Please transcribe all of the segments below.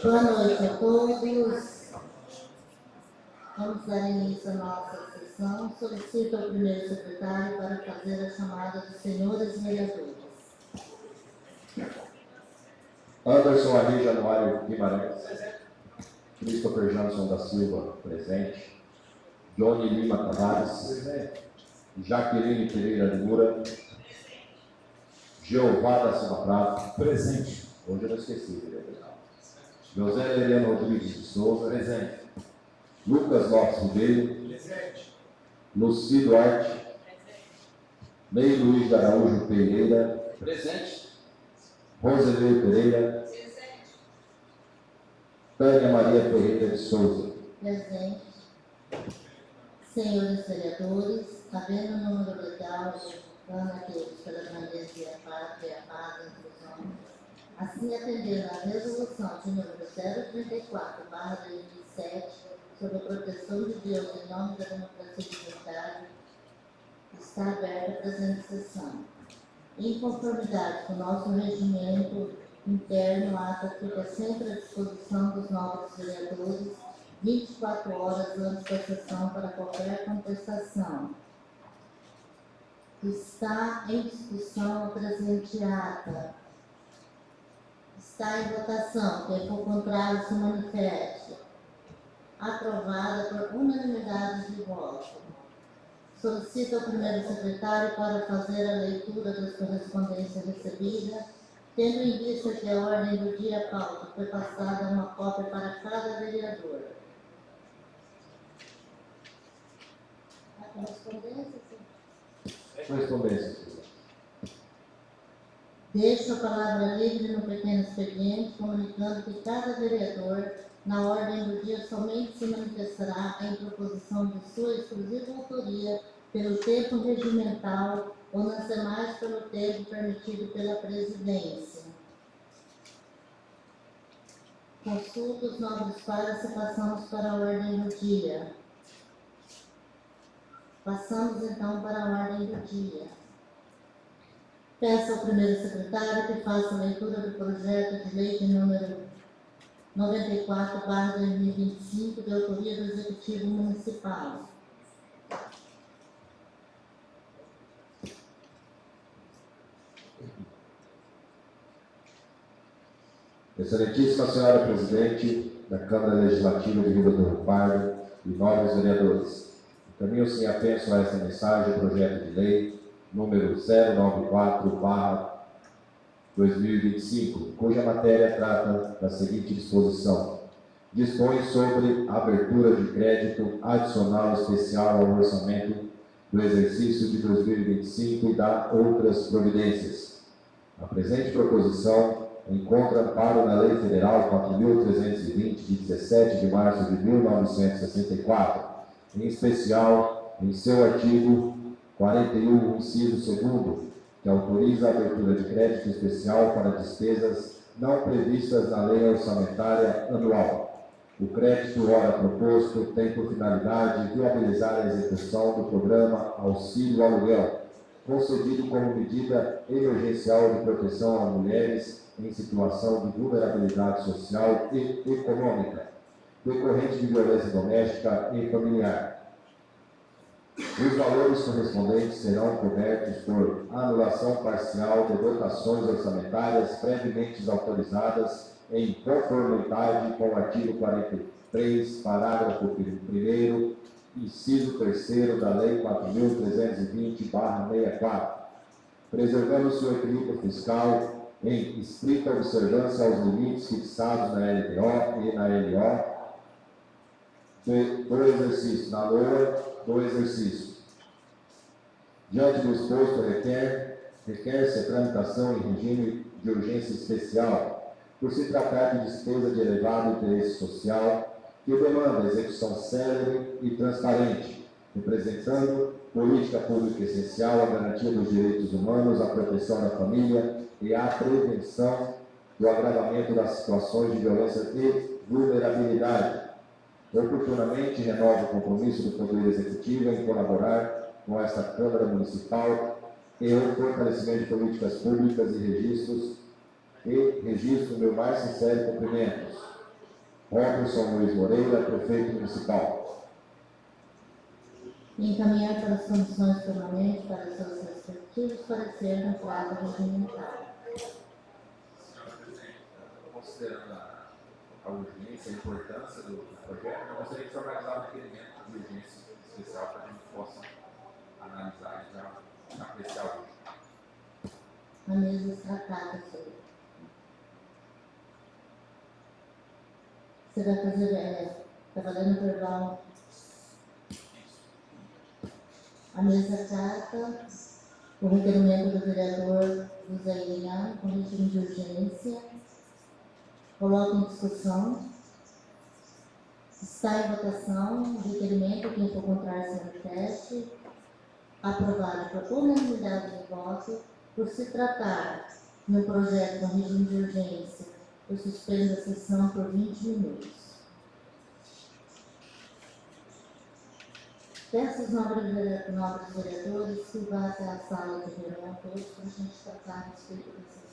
Boa noite a todos. Vamos dar início à nossa sessão. Solicito ao primeiro secretário para fazer a chamada dos senhores vereadores. Anderson Ari Januário Guimarães. Christopher Johnson da Silva, presente. Johnny Lima Tavares. Presente. Jaqueline Pereira de Moura. Jeová da Silva Prado. Presente. Hoje eu não esqueci, vereador. José Leriano Rodrigues de Souza. Presente. Lucas Lopes Ribeiro. Presente. Luci Duarte. Presente. Ney Luiz de Araújo Pereira. Presente. Roselei Pereira. Presente. Tânia Maria Ferreira de Souza. Presente. Senhores vereadores, havendo o número legal evocando aqueles pela grandeza e a paz entre os homens, assim atendendo à resolução de número 034/2007 sobre a proteção de Deus em nome da democracia e liberdade, está aberta a presente sessão. Em conformidade com o nosso regimento interno, a ata fica sempre à disposição dos nobres vereadores 24 horas antes da sessão para qualquer contestação. Está em discussão a presente ata. Está em votação. Quem for contrário se manifeste. Aprovada por unanimidade de voto. Solicito ao primeiro secretário para fazer a leitura das correspondências recebidas, tendo em vista que a ordem do dia pauta foi passada uma cópia para cada vereador. A correspondência, Correspondência. Deixo a palavra livre no pequeno expediente, comunicando que cada vereador, na ordem do dia, somente se manifestará em proposição de sua exclusiva autoria pelo tempo regimental ou nas demais pelo tempo permitido pela presidência. Consulto os nobres pares e passamos para a ordem do dia. Passamos então para a ordem do dia. Peço ao primeiro secretário que faça a leitura do projeto de lei de número 94/2025, de autoria do Executivo Municipal. Excelentíssima Senhora Presidente da Câmara Legislativa de Rio do Rio Pardo e nobres vereadores, encaminho-se em apenso a esta mensagem o projeto de lei número 094/2025, cuja matéria trata da seguinte disposição. Dispõe sobre a abertura de crédito adicional especial ao orçamento do exercício de 2025 e dá outras providências. A presente proposição encontra amparo na Lei Federal 4.320, de 17 de março de 1964, em especial em seu artigo 41, inciso 2º, que autoriza a abertura de crédito especial para despesas não previstas na Lei Orçamentária Anual. O crédito ora proposto tem por finalidade viabilizar a execução do programa Auxílio Aluguel, concedido como medida emergencial de proteção a mulheres em situação de vulnerabilidade social e econômica, decorrente de violência doméstica e familiar. Os valores correspondentes serão cobertos por anulação parcial de dotações orçamentárias previamente autorizadas em conformidade com o artigo 43, parágrafo 1º, inciso 3º da Lei 4.320/64, preservando-se o equilíbrio fiscal em estrita observância aos limites fixados na LDO e na LO do exercício, na LOA do exercício. Diante do exposto, requer-se a tramitação em regime de urgência especial, por se tratar de despesa de elevado interesse social, que demanda execução célere e transparente, representando política pública essencial à garantia dos direitos humanos, à proteção da família e à prevenção do agravamento das situações de violência e vulnerabilidade. Oportunamente renovo o compromisso do Poder Executivo em colaborar com esta Câmara Municipal e o fortalecimento de políticas públicas e registro meu mais sincero cumprimentos. Roberson Luiz Moreira, prefeito municipal. E encaminhar para as comissões permanentes para seus respectivos pareceres no prazo regimental. Senhora presidente, considerando a urgência, a importância do projeto, eu gostaria que se organizar um requerimento de urgência especial para que a gente possa analisar e já apreciar hoje. A mesa tratada sobre. Você vai fazer, está valendo verbal. A mesa trata o requerimento do vereador José Ilian com regime de urgência. Coloca em discussão. Está em votação o requerimento, quem for contrário se manifeste. Aprovado por unanimidade de voto, por se tratar de um projeto com regime de urgência, eu suspendo a sessão por 20 minutos. Peço aos nobres vereadores que vá até a sala de reunião todos para a gente tratar a respeito dessa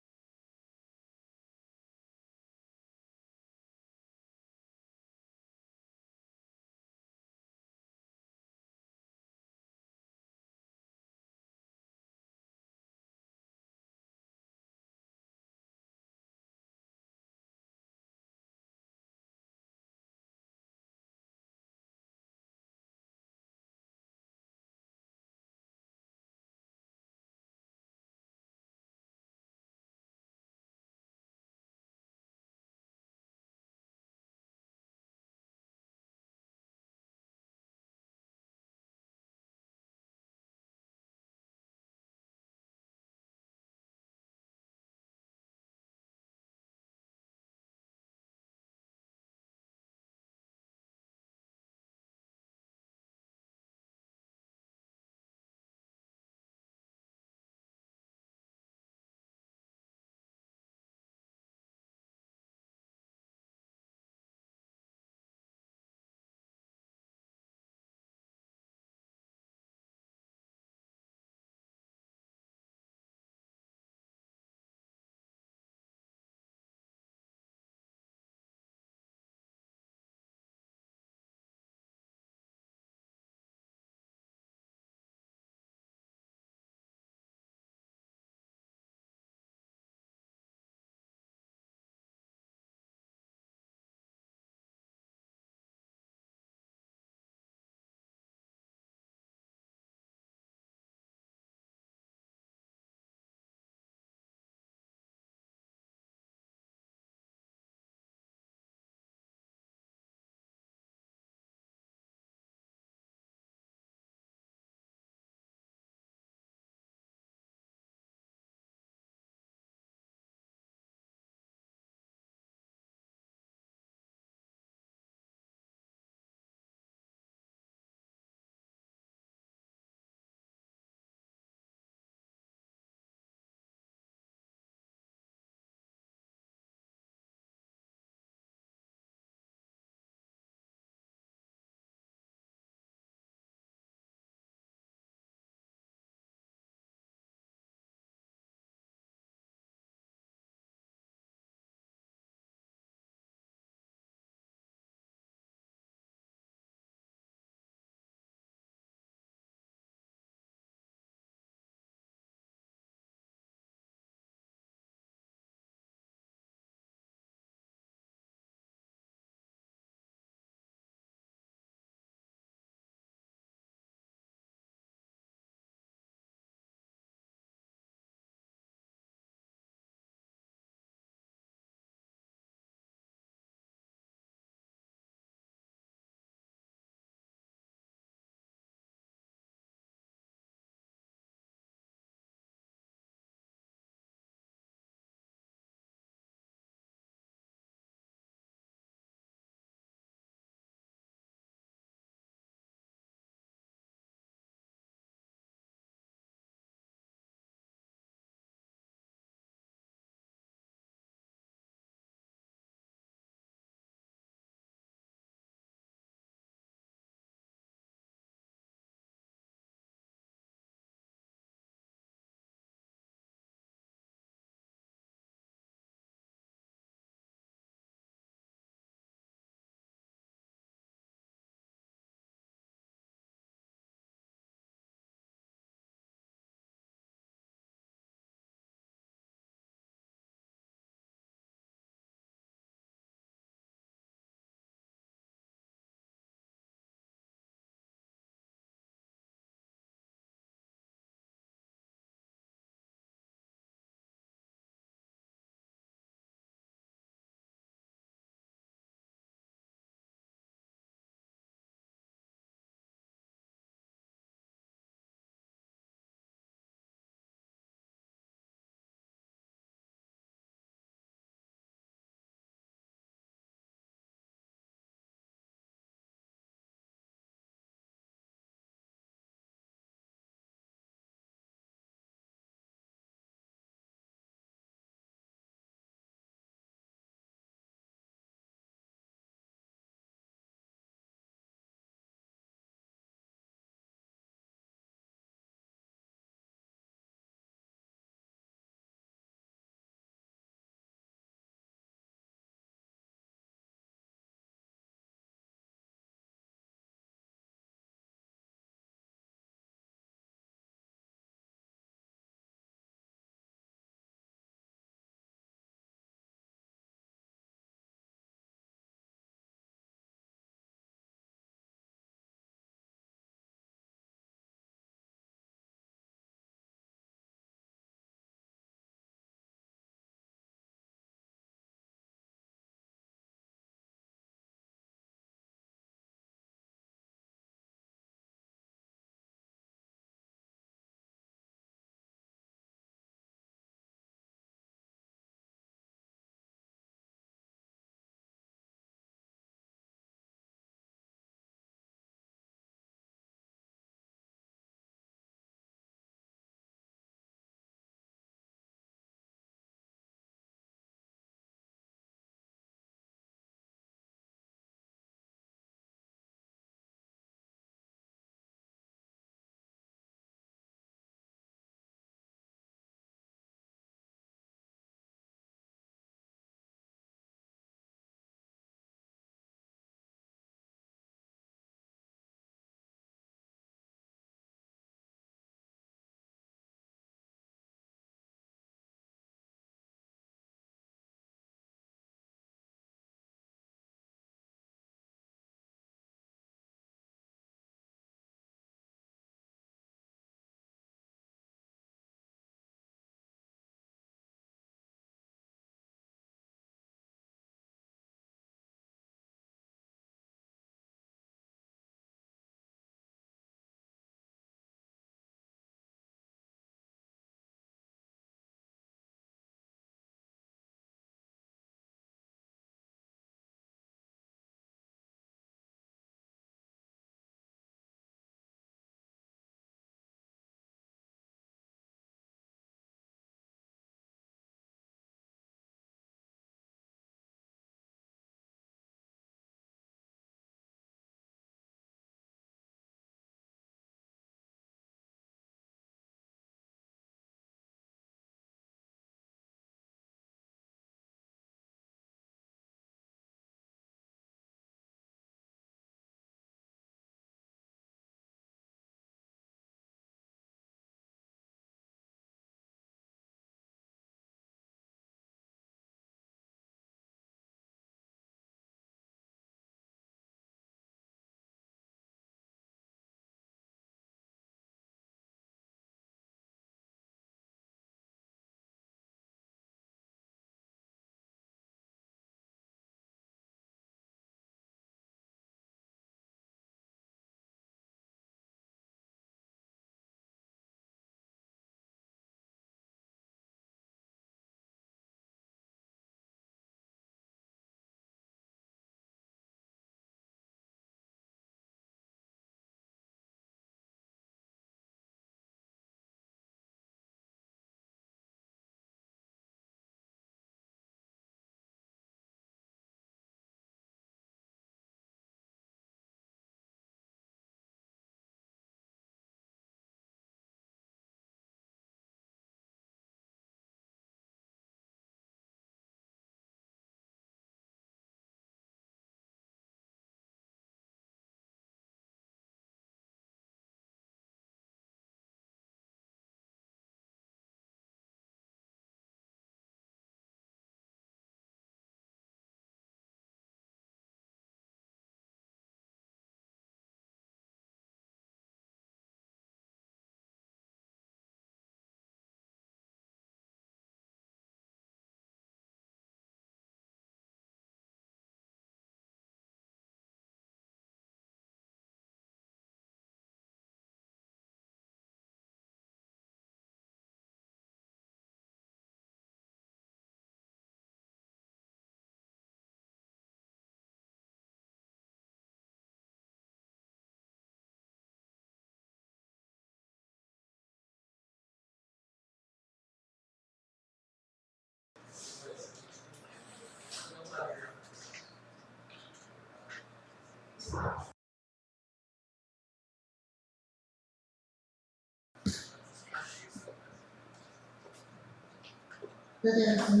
Daremos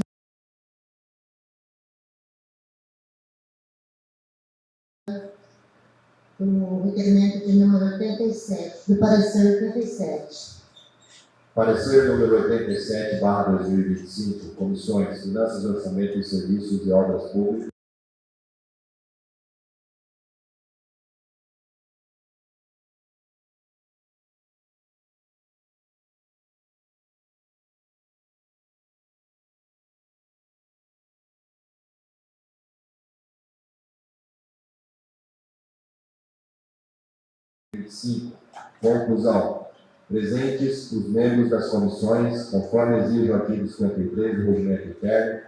o requerimento de número 87, do parecer 87. Parecer número 87/2025, Comissões, Finanças, Orçamento e Serviços e Obras Públicas. Conclusão. Presentes os membros das comissões, conforme exige o artigo 53 do Regimento Interno,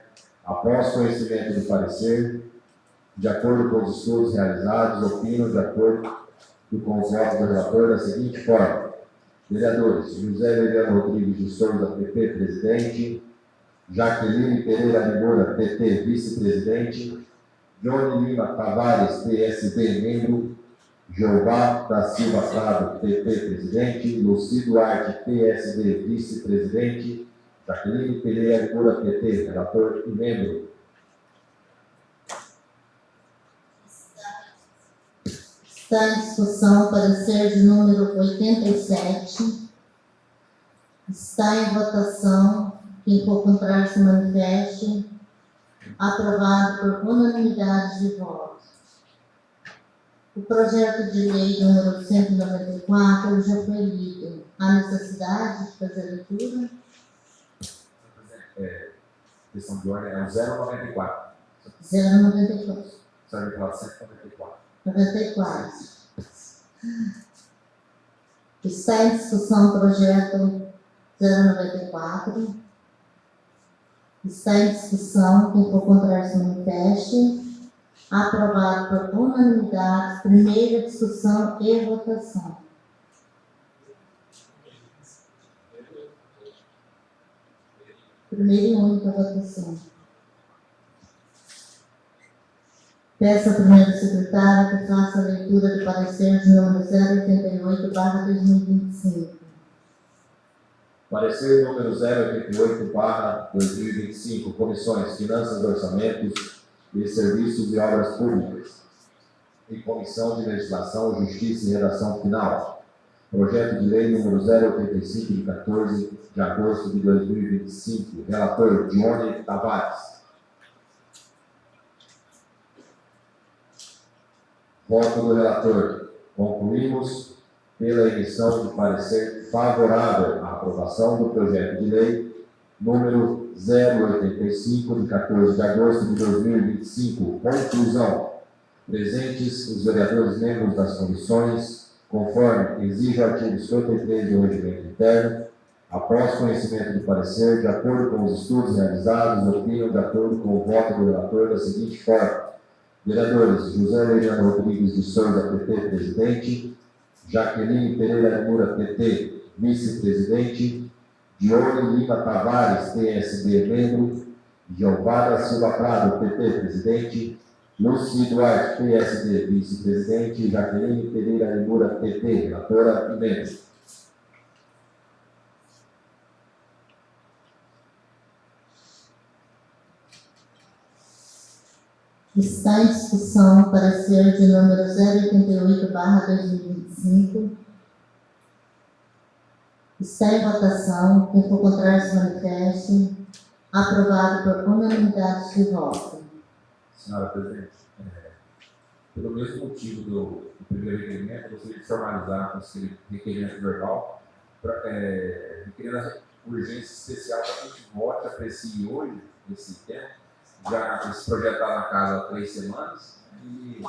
após conhecimento do parecer, de acordo com os estudos realizados, opinam de acordo com os votos do relator da seguinte forma. Vereadores: José Liliano Rodrigues de Souza, PP, presidente. Jaqueline Pereira Moura, PT, vice-presidente. Johnny Lima Tavares, PSD, membro. Jeová da Silva Prado, PP, presidente. Luci Duarte, PSD, vice-presidente. Jaqueline Pereira Moura, PT, relator e membro. Está em discussão o parecer de número 87. Está em votação. Quem for contrário se manifeste. Aprovado por unanimidade de votos. O projeto de lei número 194 já foi lido. Há necessidade de fazer a leitura? Questão de ordem é o 094. 094. Serve pela 194. 94. Está em discussão o projeto 094. Está em discussão. Quem for contrário se manifeste. Aprovado por unanimidade. Primeira discussão e votação. Primeira e única votação. Peço à primeira secretária que faça a leitura do parecer de número 088/2025. Parecer número 088/2025, Comissões, Finanças, Orçamentos e Serviços e Obras Públicas. Em Comissão de Legislação, Justiça e Redação Final. Projeto de Lei número 085, de 14 de agosto de 2025. Relator, Johnny Tavares. Voto do relator. Concluímos pela emissão de parecer favorável à aprovação do projeto de lei número 085, de 14 de agosto de 2025. Conclusão. Presentes os vereadores membros das comissões, conforme exige o artigo 53 do Regimento Interno, após conhecimento do parecer, de acordo com os estudos realizados, opinam de acordo com o voto do relator da seguinte forma. Vereadores: José Liliano Rodrigues de Souza, PT, presidente. Jaqueline Pereira Moura, PT, vice-presidente. Johnny Lima Tavares, PSD, membro. Jeová da Silva Prado, PT, presidente. Luci Duarte, PSD, vice-presidente. Jaqueline Pereira Moura, PT, relatora e membro. Está em discussão o parecer de número 088/2025. Está em votação. Quem for contrário se manifeste. Aprovado por unanimidade de voto. Senhora Presidente, pelo mesmo motivo do primeiro requerimento, eu gostaria de formalizar com esse requerimento verbal, requerendo a urgência especial para que a gente vote, aprecie hoje esse tema. Já esse projeto está na casa há 3 semanas e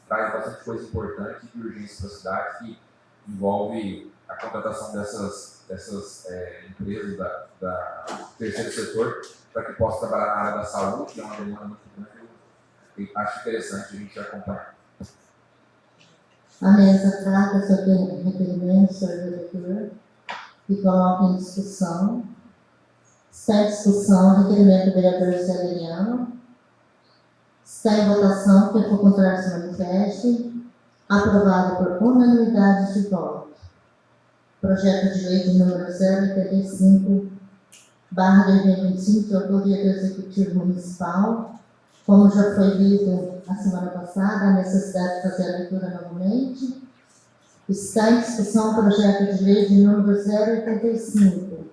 traz bastante coisa importante de urgência para a cidade, que envolve a contratação dessas empresas da terceiro setor para que possa trabalhar na área da saúde, que é uma demanda muito grande. E acho interessante a gente acompanhar. A mesa trata sobre o requerimento, senhor diretor, e coloca em discussão. Está em discussão o requerimento do vereador José Liliano. Está em votação. Quem for contrário se manifeste. Aprovado por unanimidade de votos. Projeto de lei de número 085 2025, de autoria do Executivo Municipal. Como já foi lido a semana passada, a necessidade de fazer a leitura novamente. Está em discussão o projeto de lei de número 085.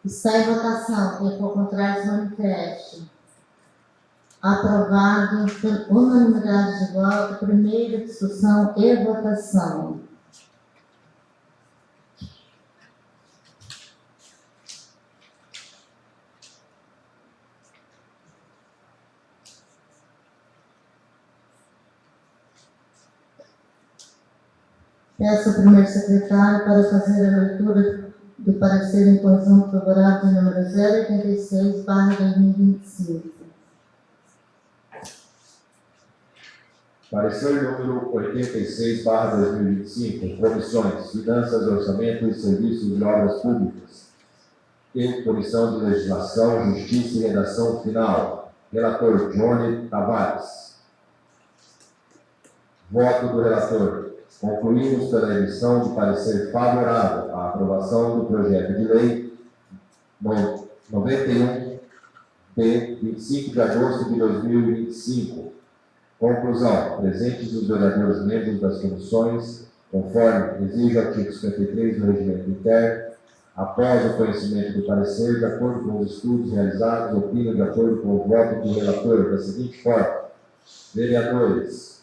Está em votação. Quem for contrário, se manifeste. Aprovado por unanimidade de voto. Primeira discussão e votação. Peço ao primeiro secretário para fazer a leitura do parecer em conjunto favorável de número 086/2025. Parecer número 86/2025, Comissões, Finanças, Orçamento e Serviços de Obras Públicas e Comissão de Legislação, Justiça e Redação Final. Relator Johnny Tavares. Voto do relator. Concluímos pela emissão de parecer favorável à aprovação do projeto de lei 91 de 25 de agosto de 2025. Conclusão. Presentes os vereadores membros das comissões, conforme exige o artigo 53 do Regimento Interno, após o conhecimento do parecer, de acordo com os estudos realizados, opinam de acordo com o voto do relator da seguinte forma: vereadores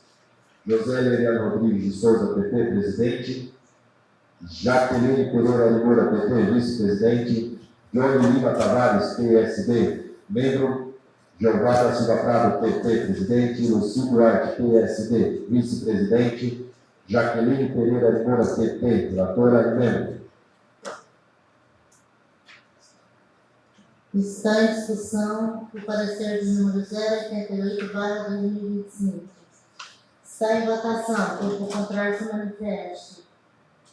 José Leriano Rodrigues de Souza, PT, presidente; Jaqueline Pereira Limura, PT, vice-presidente; Johnny Lima Tavares, PSD, membro; Jeová da Silva Prado, PT, presidente; Luci Duarte, PSD, vice-presidente; Jaqueline Pereira Limura, PT, relatora e membro. Está em discussão o parecer de número 088/2025. Está em votação. Quem for contrário, se manifeste.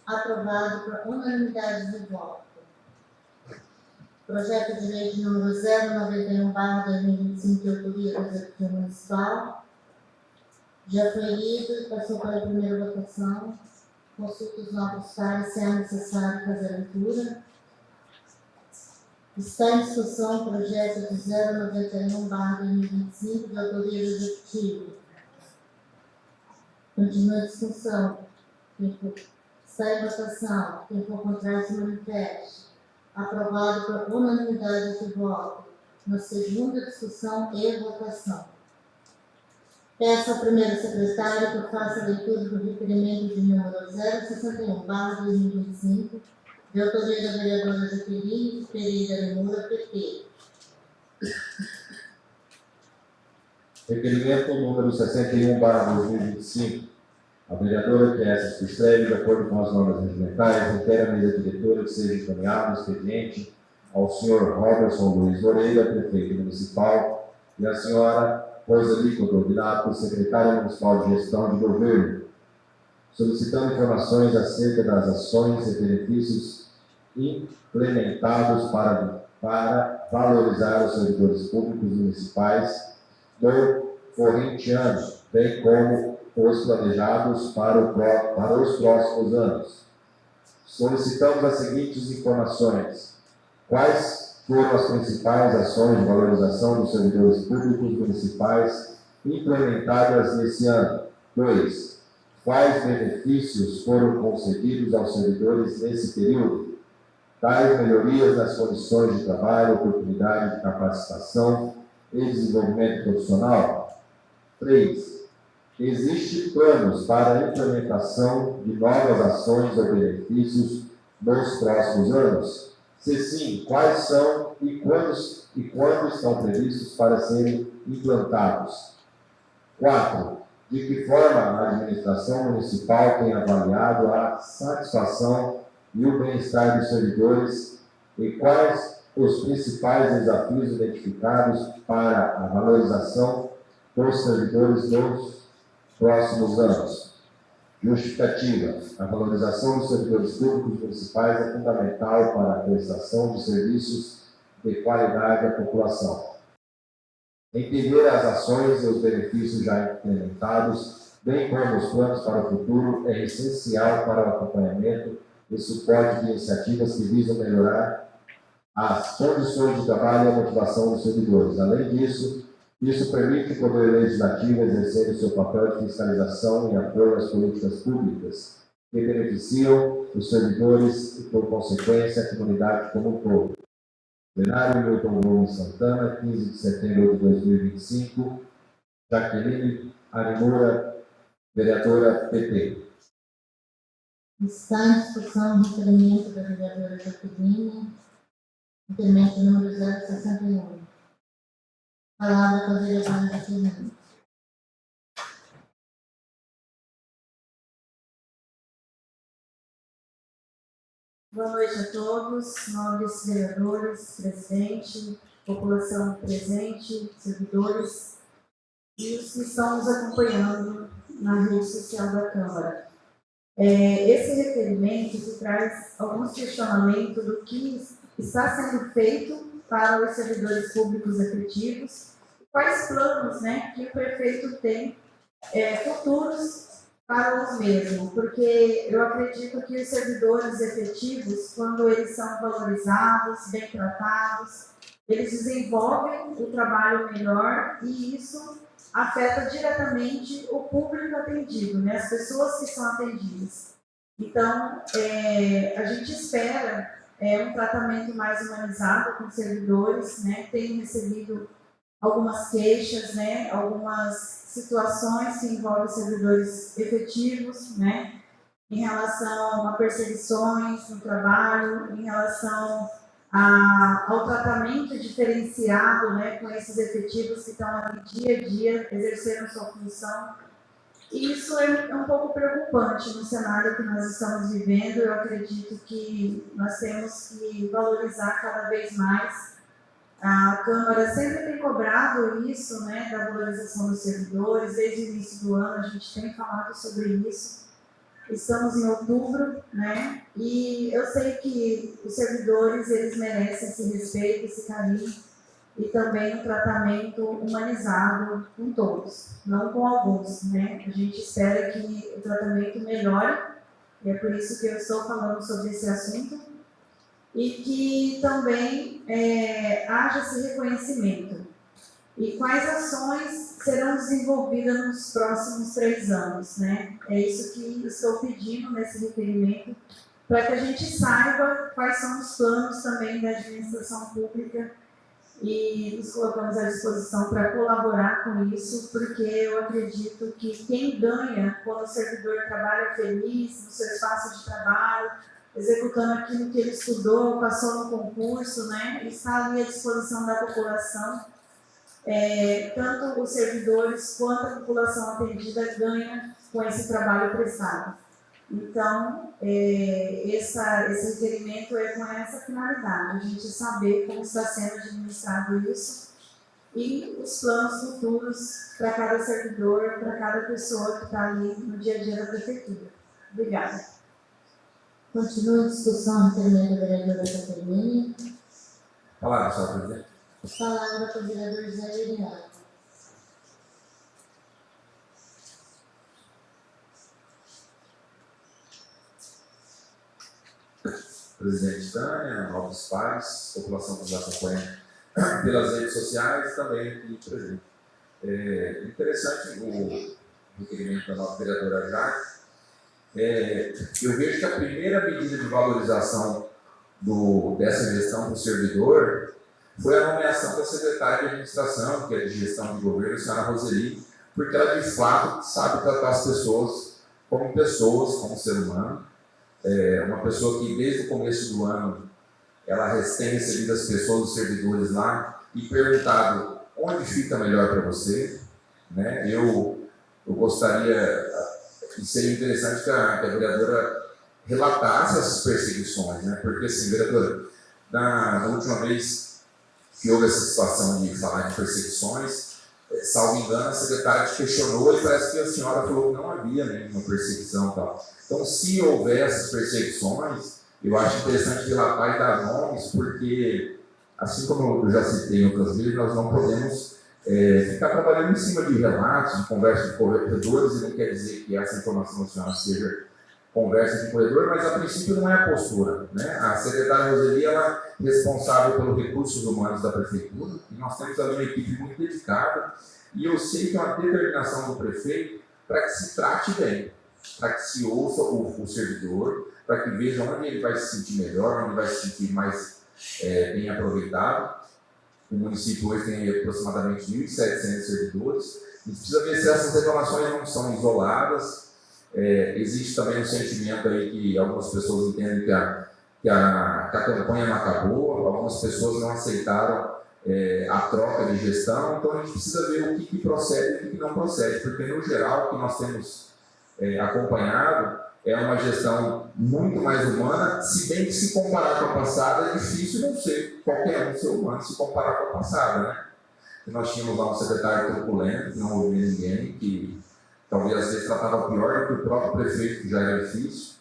Aprovado por unanimidade de voto. Projeto de lei de número 091/2025, de autoria do Executivo Municipal. Já foi lido e passou para a primeira votação. Consulta os novos pares se é necessário fazer a leitura. Está em discussão o projeto de 091/2025, de autoria do Executivo. Continua a discussão. Está em votação. Quem for contrário, se manifeste. Aprovado por unanimidade de voto. Na segunda discussão e votação. Peço ao primeiro secretário que faça a leitura do requerimento de número 061/2025, de autoria da vereadora Jaqueline Pereira Limura, PT. Requerimento número 61/2025. A vereadora que essa se escreve, de acordo com as normas regimentais, requer à mesa diretora que seja encaminhado o expediente ao senhor Robertson Luiz Moreira, prefeito municipal, e à senhora Roseli Codovinato, secretária municipal de gestão de governo, solicitando informações acerca das ações e benefícios implementados para valorizar os servidores públicos municipais do corrente ano, bem como os planejados para os próximos anos. Solicitamos as seguintes informações: quais foram as principais ações de valorização dos servidores públicos municipais implementadas nesse ano? 2. Quais benefícios foram concedidos aos servidores nesse período? Tais melhorias nas condições de trabalho, oportunidade de capacitação e desenvolvimento profissional? 3. Existem planos para a implementação de novas ações ou benefícios nos próximos anos? Se sim, quais são e quando estão previstos para serem implantados? 4. De que forma a administração municipal tem avaliado a satisfação e o bem-estar dos servidores e quais os principais desafios identificados para a valorização dos servidores nos próximos anos? Justificativa. A valorização dos servidores públicos municipais é fundamental para a prestação de serviços de qualidade à população. Entender as ações e os benefícios já implementados, bem como os planos para o futuro, é essencial para o acompanhamento e suporte de iniciativas que visam melhorar as condições de trabalho e a motivação dos servidores. Além disso, isso permite o Poder Legislativo exercer o seu papel de fiscalização e apoio às políticas públicas que beneficiam os servidores e, por consequência, a comunidade como um todo. Plenário Milton Gomes Santana, 15 de setembro de 2025. Jaqueline Arimura, vereadora PT. Está em discussão o requerimento da vereadora Jaqueline, requerimento número 061. Palavra com a vereadora Jaqueline. Boa noite a todos, nobres vereadores, presidente, população presente, servidores e os que estão nos acompanhando na rede social da Câmara. Esse requerimento que traz alguns questionamentos do que está sendo feito para os servidores públicos efetivos, quais planos, que o prefeito tem futuros para os mesmos, porque eu acredito que os servidores efetivos, quando eles são valorizados, bem tratados, eles desenvolvem o trabalho melhor e isso afeta diretamente o público atendido, as pessoas que são atendidas. Então, a gente espera um tratamento mais humanizado com os servidores, tenho recebido algumas queixas, algumas situações que envolvem servidores efetivos, em relação a perseguições no trabalho, em relação ao tratamento diferenciado, com esses efetivos que estão ali dia a dia exercendo sua função. E isso é um pouco preocupante no cenário que nós estamos vivendo. Eu acredito que nós temos que valorizar cada vez mais. A Câmara sempre tem cobrado isso, da valorização dos servidores. Desde o início do ano a gente tem falado sobre isso. Estamos em outubro, e eu sei que os servidores, eles merecem esse respeito, esse carinho e também um tratamento humanizado com todos, não com alguns, A gente espera que o tratamento melhore, e é por isso que eu estou falando sobre esse assunto, e que também haja esse reconhecimento. E quais ações serão desenvolvidas nos próximos 3 anos, É isso que estou pedindo nesse requerimento, para que a gente saiba quais são os planos também da administração pública e nos colocamos à disposição para colaborar com isso, porque eu acredito que quem ganha quando o servidor trabalha feliz no seu espaço de trabalho, executando aquilo que ele estudou, passou no concurso, está ali à disposição da população, tanto os servidores quanto a população atendida ganha com esse trabalho prestado. Então, esse requerimento é com essa finalidade, a gente saber como está sendo administrado isso e os planos futuros para cada servidor, para cada pessoa que está ali no dia a dia da prefeitura. Obrigada. Continua a discussão, requerimento da vereadora Jaqueline. Palavra, senhora presidente. Palavra com o vereador José Veriano. Presidente Tânia, novos pais, população que nos acompanha pelas redes sociais e também aqui presente. Interessante o requerimento da nossa vereadora Jaque. Eu vejo que a primeira medida de valorização dessa gestão para o servidor foi a nomeação da secretária de administração, que é de gestão de governo, a senhora Roseli, porque ela de fato sabe tratar as pessoas, como ser humano. Uma pessoa que desde o começo do ano ela tem recebido as pessoas, os servidores lá e perguntado onde fica melhor para você, Eu gostaria, e seria interessante que a vereadora relatasse essas perseguições, Porque assim, vereadora, na última vez que houve essa situação de falar de perseguições, salvo engano, a secretária te questionou e parece que a senhora falou que não havia nenhuma perseguição e tal. Então, se houver essas perseguições, eu acho interessante relatar e dar nomes, porque, assim como eu já citei outras vezes, nós não podemos ficar trabalhando em cima de relatos, de conversas de corredores, e não quer dizer que essa informação da senhora seja conversa de corredor, mas a princípio não é a postura, né? A secretária Roseli, ela é responsável pelos recursos humanos da prefeitura, e nós temos ali uma equipe muito dedicada, e eu sei que é uma determinação do prefeito para que se trate bem, para que se ouça o servidor, para que veja onde ele vai se sentir melhor, onde vai se sentir mais bem aproveitado. O município hoje tem aproximadamente 1.700 servidores. A gente precisa ver se essas reclamações não são isoladas. Existe também um sentimento aí que algumas pessoas entendem que a campanha não acabou, algumas pessoas não aceitaram a troca de gestão, então a gente precisa ver o que procede e o que não procede, porque no geral o que nós temos acompanhado é uma gestão muito mais humana, se bem que se comparar com a passada é difícil não ser qualquer um ser humano se comparar com a passada, né? E nós tínhamos lá um secretário truculento, que não ouvia ninguém, que talvez às vezes tratava pior do que o próprio prefeito, que já era difícil.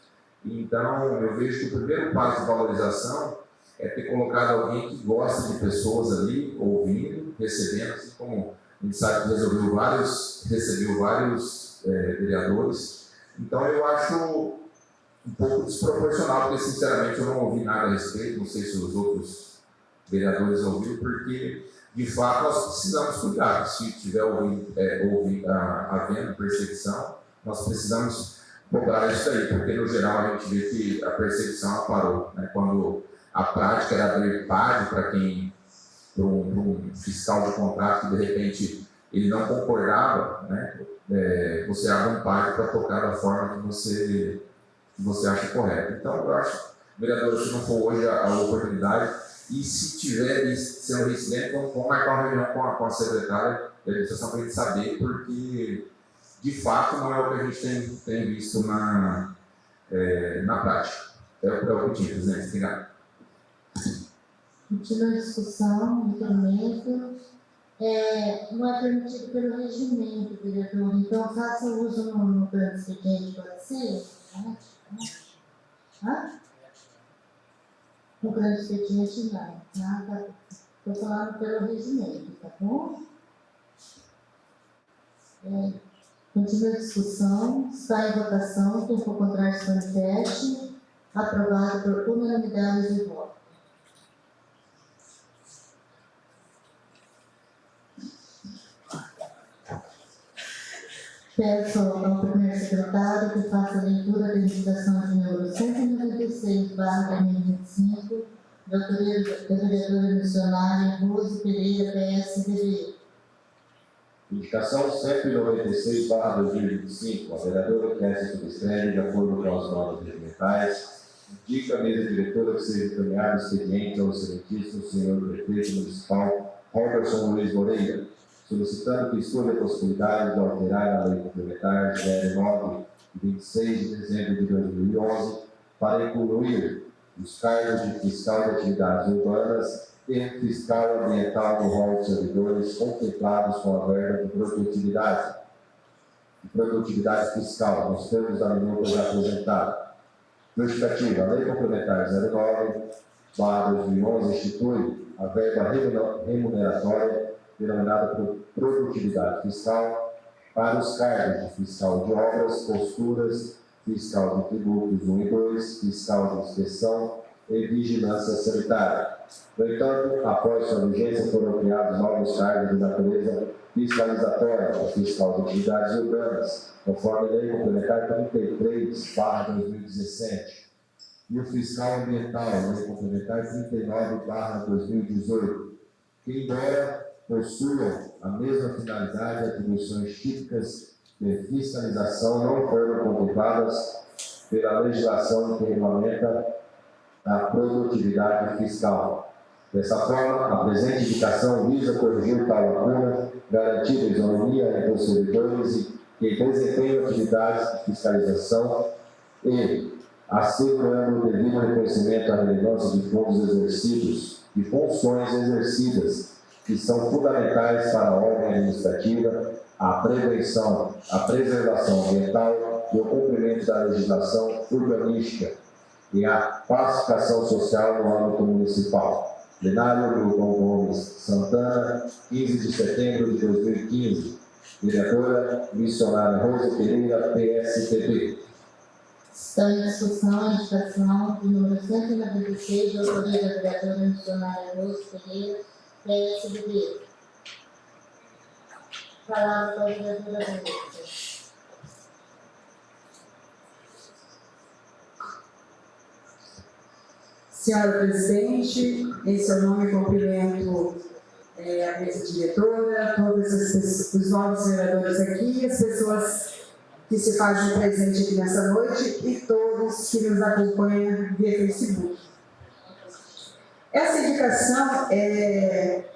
Então eu vejo que o primeiro passo de valorização é ter colocado alguém que gosta de pessoas ali, ouvindo, recebendo, assim como a gente sabe que recebeu vários vereadores. Então eu acho um pouco desproporcional, porque sinceramente eu não ouvi nada a respeito, não sei se os outros vereadores ouviram, porque de fato nós precisamos cuidar. Se tiver havendo perseguição, nós precisamos cobrar isso aí, porque no geral a gente vê que a perseguição parou, né? Quando a prática era abrir PAD para um fiscal de contrato que de repente ele não concordava, né? Você abre um PAD para tocar da forma que você acha correta. Então, eu acho, vereador, se não for hoje a oportunidade, e se tiver sendo reincidente, vamos marcar uma reunião com a secretária da administração para a gente saber, porque de fato não é o que a gente tem visto na prática. É o que tinha, presidente. Obrigado. Continua a discussão, encaminhamento. Não é permitido pelo regimento, vereador. Então, faça uso no plano expediente, pode ser? No plano expediente, não. Estou falando pelo regimento, tá bom? Continua a discussão. Está em votação. Quem for contrário, se manifeste. Aprovado por unanimidade de voto. Peço ao primeiro secretário que faça a leitura da indicação de número 196/2025, da autoria da vereadora missionária Rose Pereira, PSDB. Indicação 196/2025. A vereadora que essa subscreve, de acordo com as normas regimentais, indica a mesa diretora que seja encaminhado expediente ao excelentíssimo senhor prefeito municipal Robertson Luiz Moreira, solicitando que estude a possibilidade de alterar a lei complementar 09, de 26 de dezembro de 2011, para incluir os cargos de fiscal de atividades urbanas e fiscal ambiental no rol de servidores contemplados com a verba de produtividade fiscal, nos termos da minuta já apresentada. Justificativa: a lei complementar 09/2011 institui a verba remuneratória denominada por produtividade fiscal para os cargos de fiscal de obras, posturas, fiscal de tributos 1 e 2, fiscal de inspeção e vigilância sanitária. No entanto, após sua vigência, foram criados novos cargos de natureza fiscalizatória, o fiscal de atividades urbanas, conforme a lei complementar 33/2017, e o fiscal ambiental, a lei complementar 39/2018, que, embora possuam a mesma finalidade e atribuições típicas de fiscalização, não foram contempladas pela legislação que regulamenta a produtividade fiscal. Dessa forma, a presente indicação visa corrigir tal lacuna, garantir a isonomia entre os servidores que desempenham atividades de fiscalização e assegurando o devido reconhecimento à relevância de funções exercidas, que são fundamentais para a ordem administrativa, a prevenção, a preservação ambiental e o cumprimento da legislação urbanística e a pacificação social no âmbito municipal. Plenário Milton Gomes Santana, 15 de setembro de 2015. Vereadora missionária Rose Pereira, PSDB. Estão em discussão a indicação do número 196, de autoria da vereadora missionária Rose Pereira, PSDB. Palavra para a vereadora Rose. Senhora Presidente, em seu nome cumprimento a mesa diretora, todos os novos vereadores aqui, as pessoas que se fazem presente aqui nessa noite e todos que nos acompanham via Facebook. Essa indicação,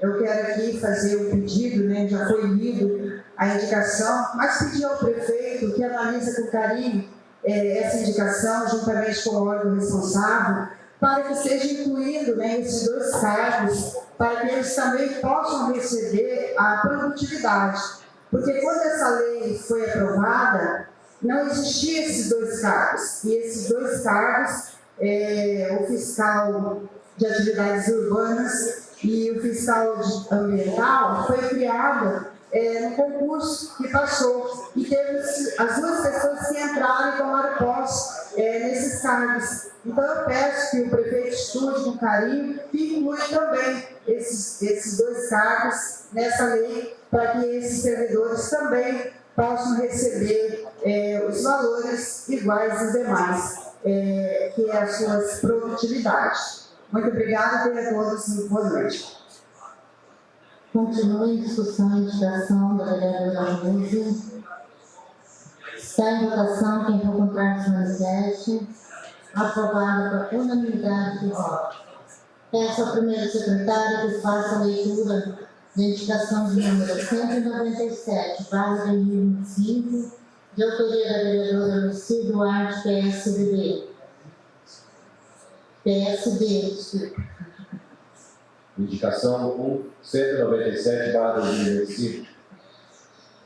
eu quero aqui fazer um pedido, né, já foi lido a indicação, mas pedir ao prefeito que analise com carinho essa indicação, juntamente com o órgão responsável, para que seja incluído, né, esses 2 cargos, para que eles também possam receber a produtividade. Porque quando essa lei foi aprovada, não existiam esses 2 cargos. E esses 2 cargos, o fiscal de atividades urbanas e o fiscal ambiental, foi criado no concurso que passou. E teve as 2 pessoas que entraram e tomaram posse nesses cargos. Então eu peço que o prefeito estude com carinho e inclui também esses 2 cargos nessa lei, para que esses servidores também possam receber os valores iguais aos demais, que é as suas produtividades. Muito obrigada e a todos boa noite. Continua em discussão a indicação da vereadora Rose. Está em votação. Quem for contrário se manifeste. Aprovada por unanimidade de votos. Peço ao primeiro secretário que faça a leitura da indicação de número 197/2025, de autoria da vereadora Lucy Duarte, desculpa. Indicação 197/2025.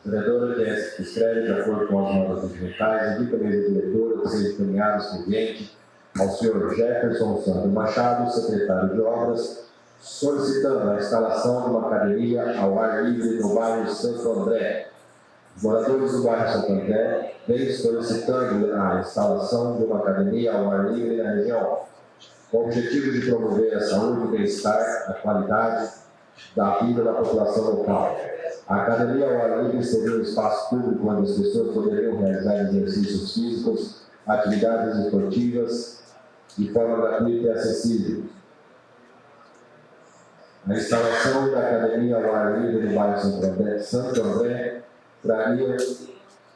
Vereadora que escreve de acordo com as normas regimentais, indica a mesa diretora que seja encaminhado expediente ao senhor Jefferson Santos Machado, secretário de Obras, solicitando a instalação de uma academia ao ar livre no bairro Santo André. Os moradores do bairro Santo André vêm solicitando a instalação de uma academia ao ar livre na região, com o objetivo de promover a saúde, o bem-estar, a qualidade da vida da população local. A academia ao ar livre seria um espaço público onde as pessoas poderiam realizar exercícios físicos, atividades esportivas de forma gratuita e acessível. A instalação da academia ao ar livre no bairro Santo André traria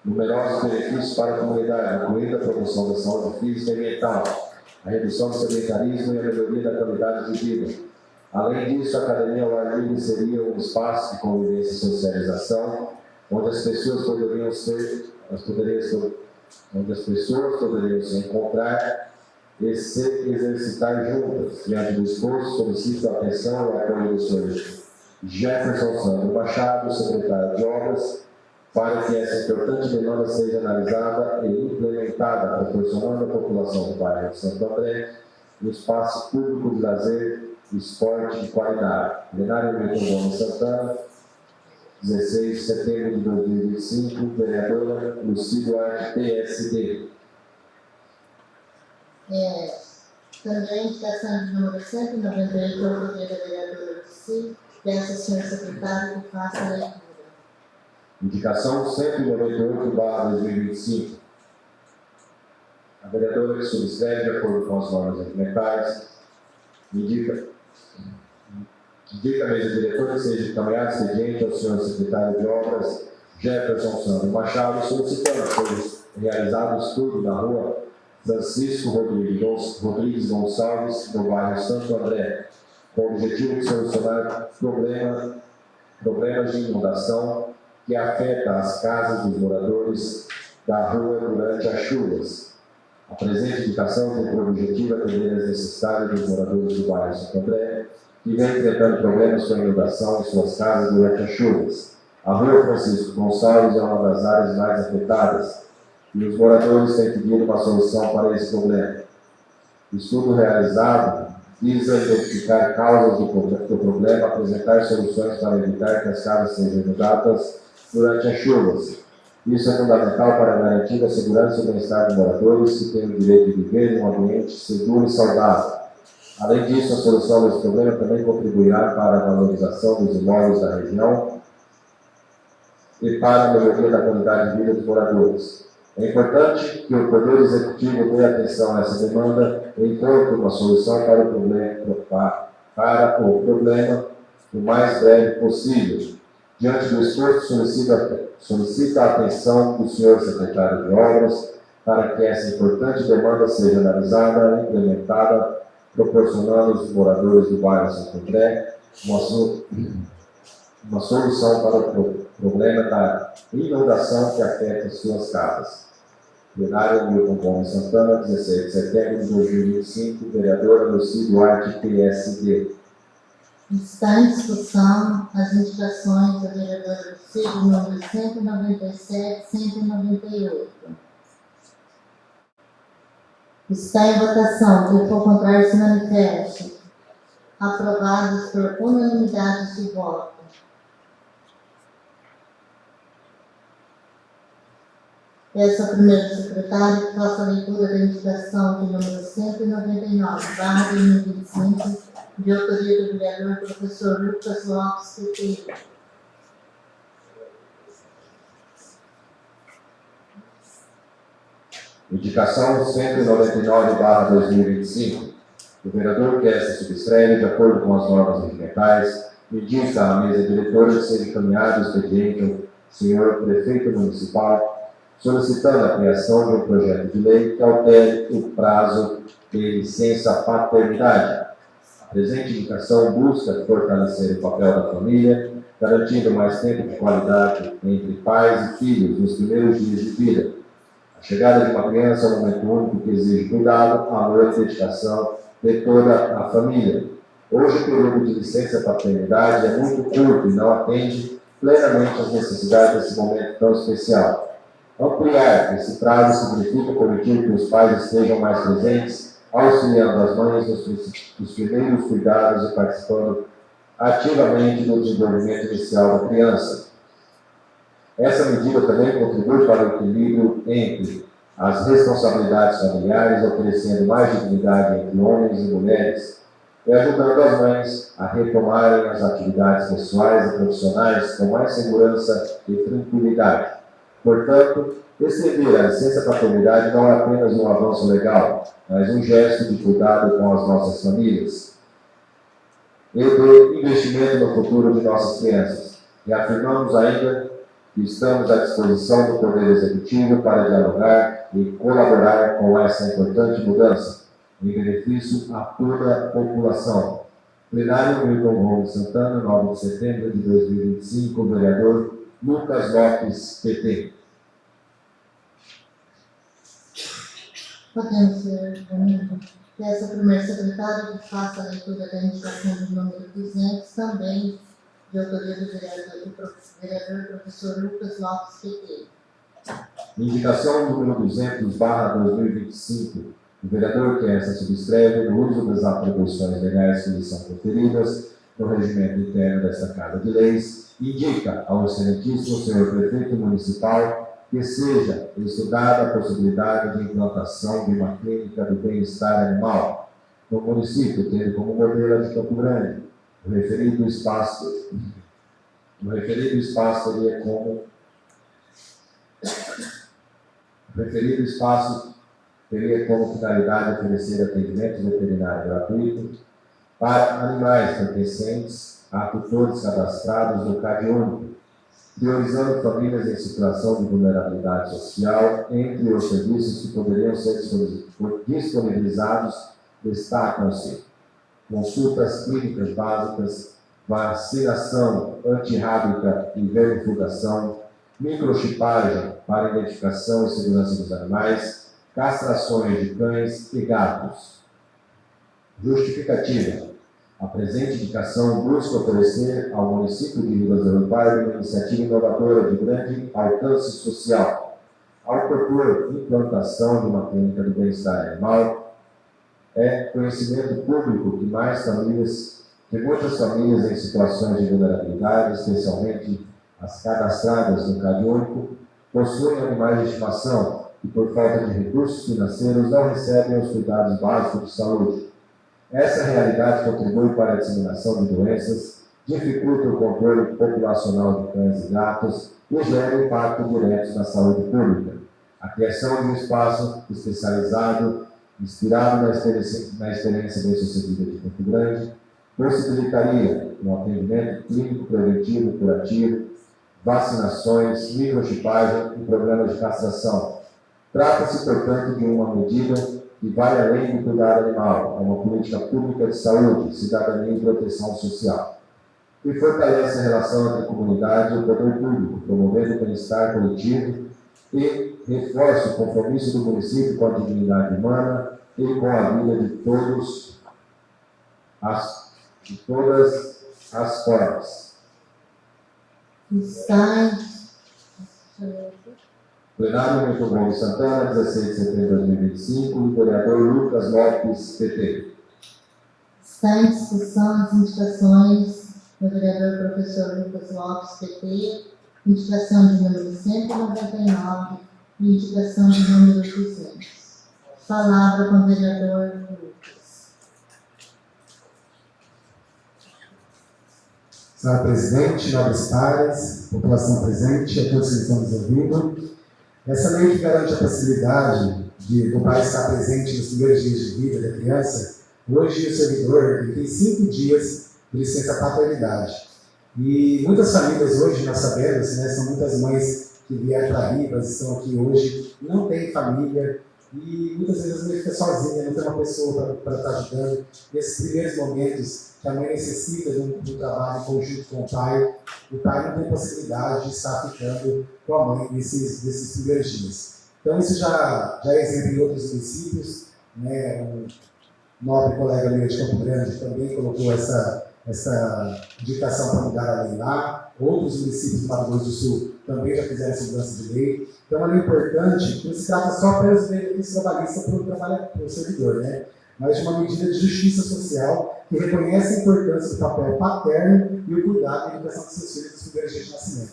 numerosos benefícios para a comunidade, incluindo a promoção da saúde física e mental, a redução do sedentarismo e a melhoria da qualidade de vida. Além disso, a academia ao ar livre seria um espaço de convivência e socialização, onde as pessoas poderiam se encontrar e se exercitar juntas. Diante do esforço, solicito a atenção e o apoio do senhor Jefferson Santos Machado, secretário de Obras, para que essa importante demanda seja analisada e implementada, proporcionando à população do bairro de Santo André um espaço público de lazer e esporte de qualidade. Plenário Milton Gomes Santana, 16 de setembro de 2025, vereadora Lucy Duarte, PSD. Também indicação de número 198, autoria da vereadora Lucy. Peço ao senhor secretário que faça a leitura. Indicação 198/2025. A vereadora que subscreve, de acordo com as normas regimentais, indica a mesa diretora que seja encaminhado expediente ao senhor secretário de Obras, Jefferson Santos Machado, solicitando que seja realizado estudo na rua Francisco Rodrigues Gonçalves, no bairro Santo André, com o objetivo de solucionar problemas de inundação que afetam as casas dos moradores da rua durante as chuvas. A presente indicação tem por objetivo atender as necessidades dos moradores do bairro Santo André, que vem enfrentando problemas com a inundação em suas casas durante as chuvas. A rua Francisco Gonçalves é uma das áreas mais afetadas e os moradores têm pedido uma solução para esse problema. O estudo realizado visa identificar causas do problema, apresentar soluções para evitar que as casas sejam inundadas durante as chuvas Isso é fundamental para garantir a segurança e o bem-estar dos moradores que têm o direito de viver em um ambiente seguro e saudável. Além disso, a solução desse problema também contribuirá para a valorização dos imóveis da região e para a melhoria da qualidade de vida dos moradores. É importante que o Poder Executivo dê atenção a essa demanda e encontre uma solução para o problema o mais breve possível. Diante do esforço, solicita a atenção do senhor secretário de Obras para que essa importante demanda seja analisada e implementada, proporcionando aos moradores do bairro Santo André uma solução para o problema da inundação que afeta suas casas. Plenário Milton Gomes Santana, 16 de setembro de 2025, vereadora Lucy Duarte, PSD. Está em discussão as indicações da vereadora Lucy, número 197 e 198. Está em votação. Quem for contrário se manifeste. Aprovados por unanimidade de voto. Peço ao primeiro secretário que faça a leitura da indicação de número 199/2025, de autoria do vereador professor Lucas Lopes Peteiro. Indicação 199/2025. O vereador que esta subscreve, de acordo com as normas regimentais, indica à mesa diretora que seja encaminhado o expediente ao senhor prefeito municipal, solicitando a criação de um projeto de lei que altere o prazo de licença paternidade. A presente indicação busca fortalecer o papel da família, garantindo mais tempo de qualidade entre pais e filhos nos primeiros dias de vida. A chegada de uma criança é um momento único que exige cuidado, amor e dedicação de toda a família. Hoje, o período de licença paternidade é muito curto e não atende plenamente às necessidades desse momento tão especial. Ampliar esse prazo significa permitir que os pais estejam mais presentes, auxiliando as mães nos primeiros cuidados e participando ativamente do desenvolvimento inicial da criança. Essa medida também contribui para o equilíbrio entre as responsabilidades familiares, oferecendo mais dignidade entre homens e mulheres, e ajudando as mães a retomarem as atividades pessoais e profissionais com mais segurança e tranquilidade. Portanto, estender a licença paternidade não é apenas um avanço legal, mas um gesto de cuidado com as nossas famílias e de investimento no futuro de nossas crianças. E afirmamos ainda que estamos à disposição do Poder Executivo para dialogar e colaborar com essa importante mudança, em benefício a toda a população. Plenário Milton Gomes Santana, 9 de setembro de 2025, vereador Lucas Lopes, PT. Podemos ser amigo. Peço ao primeiro secretário que faça a leitura da indicação do número 200, também de autoria do vereador professor Lucas Lopes Peteiro. Indicação número 200/2025. O vereador que esta subscreve no uso das atribuições legais que lhe são conferidas no regimento interno desta Casa de Leis, indica ao excelentíssimo senhor prefeito municipal que seja estudada a possibilidade de implantação de uma clínica do bem-estar animal no município, tendo como modelo a de Campo Grande. O referido espaço teria como finalidade oferecer atendimento veterinário gratuito para animais pertencentes a tutores cadastrados no CadÚnico, priorizando famílias em situação de vulnerabilidade social. Entre os serviços que poderiam ser disponibilizados, destacam-se consultas clínicas básicas, vacinação antirrábica e vermifugação, microchipagem para identificação e segurança dos animais, castrações de cães e gatos. Justificativa. A presente indicação busca oferecer ao município de Ribas do Rio Pardo uma iniciativa inovadora de grande alcance social. Ao propor implantação de uma clínica do bem-estar animal, é conhecimento público que muitas famílias em situações de vulnerabilidade, especialmente as cadastradas no CadÚnico, possuem animais de estimação e, por falta de recursos financeiros, não recebem os cuidados básicos de saúde. Essa realidade contribui para a disseminação de doenças, dificulta o controle populacional de cães e gatos e gera impacto direto na saúde pública. A criação de um espaço especializado, inspirado na experiência bem-sucedida de Campo Grande, possibilitaria um atendimento clínico preventivo, curativo, vacinações, microchipagem e programas de castração. Trata-se, portanto, de uma medida que vai além do cuidado animal, é uma política pública de saúde, cidadania e proteção social, e fortalece a relação entre a comunidade e o poder público, promovendo o bem-estar coletivo e reforça o compromisso do município com a dignidade humana e com a vida de todas as formas. Está Plenário Milton Gomes Santana, 16 de setembro de 2025, e vereador Lucas Lopes, PT. Está em discussão as indicações do vereador professor Lucas Lopes, PT, indicação de número 199 e indicação de número 200. Palavra com o vereador Lucas. Senhora Presidente, nobres pares, população presente, a todos que estão nos ouvindo. Essa lei que garante a possibilidade do pai estar presente nos primeiros dias de vida da criança, hoje o servidor tem 5 dias de licença paternidade. E muitas famílias hoje, nós sabemos, né, são muitas mães que vieram para Ribas, estão aqui hoje, não têm família, e muitas vezes a mãe fica sozinha, não tem uma pessoa para estar ajudando. Nesses primeiros momentos que a mãe necessita de um trabalho em conjunto com o pai não tem possibilidade de estar ficando com a mãe nesses primeiros dias. Então isso já é exemplo em outros municípios, né? Um nobre colega meu de Campo Grande também colocou essa indicação para mudar a lei lá. Outros municípios do Mato Grosso do Sul também já fizeram essa mudança de lei. Então, é uma lei importante, que não se trata só apenas de benefícios trabalhistas para o servidor, né? Mas de uma medida de justiça social que reconhece a importância do papel paterno e o cuidado da educação dos seus filhos dos primeiros dias de nascimento.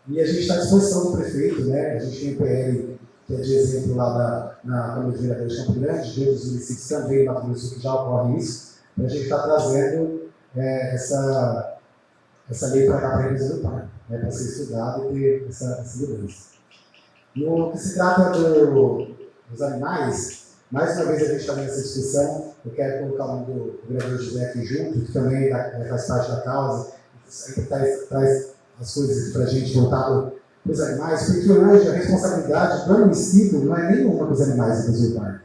E a gente está à disposição do prefeito, né? A gente tem o PL, que é de exemplo lá na Câmara de Vereadores de Campo Grande, de outros municípios também, no Mato Grosso do Sul, que já ocorre isso. E a gente está trazendo essa lei para cá para representar, né? Para ser estudada e ter essa mudança. No que se trata dos animais, mais uma vez a gente está nessa discussão, eu quero colocar o nome do vereador José aqui junto, que também faz parte da causa, sempre traz as coisas para a gente voltar para os animais, porque hoje a responsabilidade do município não é nenhuma para os animais do Brasil Parque.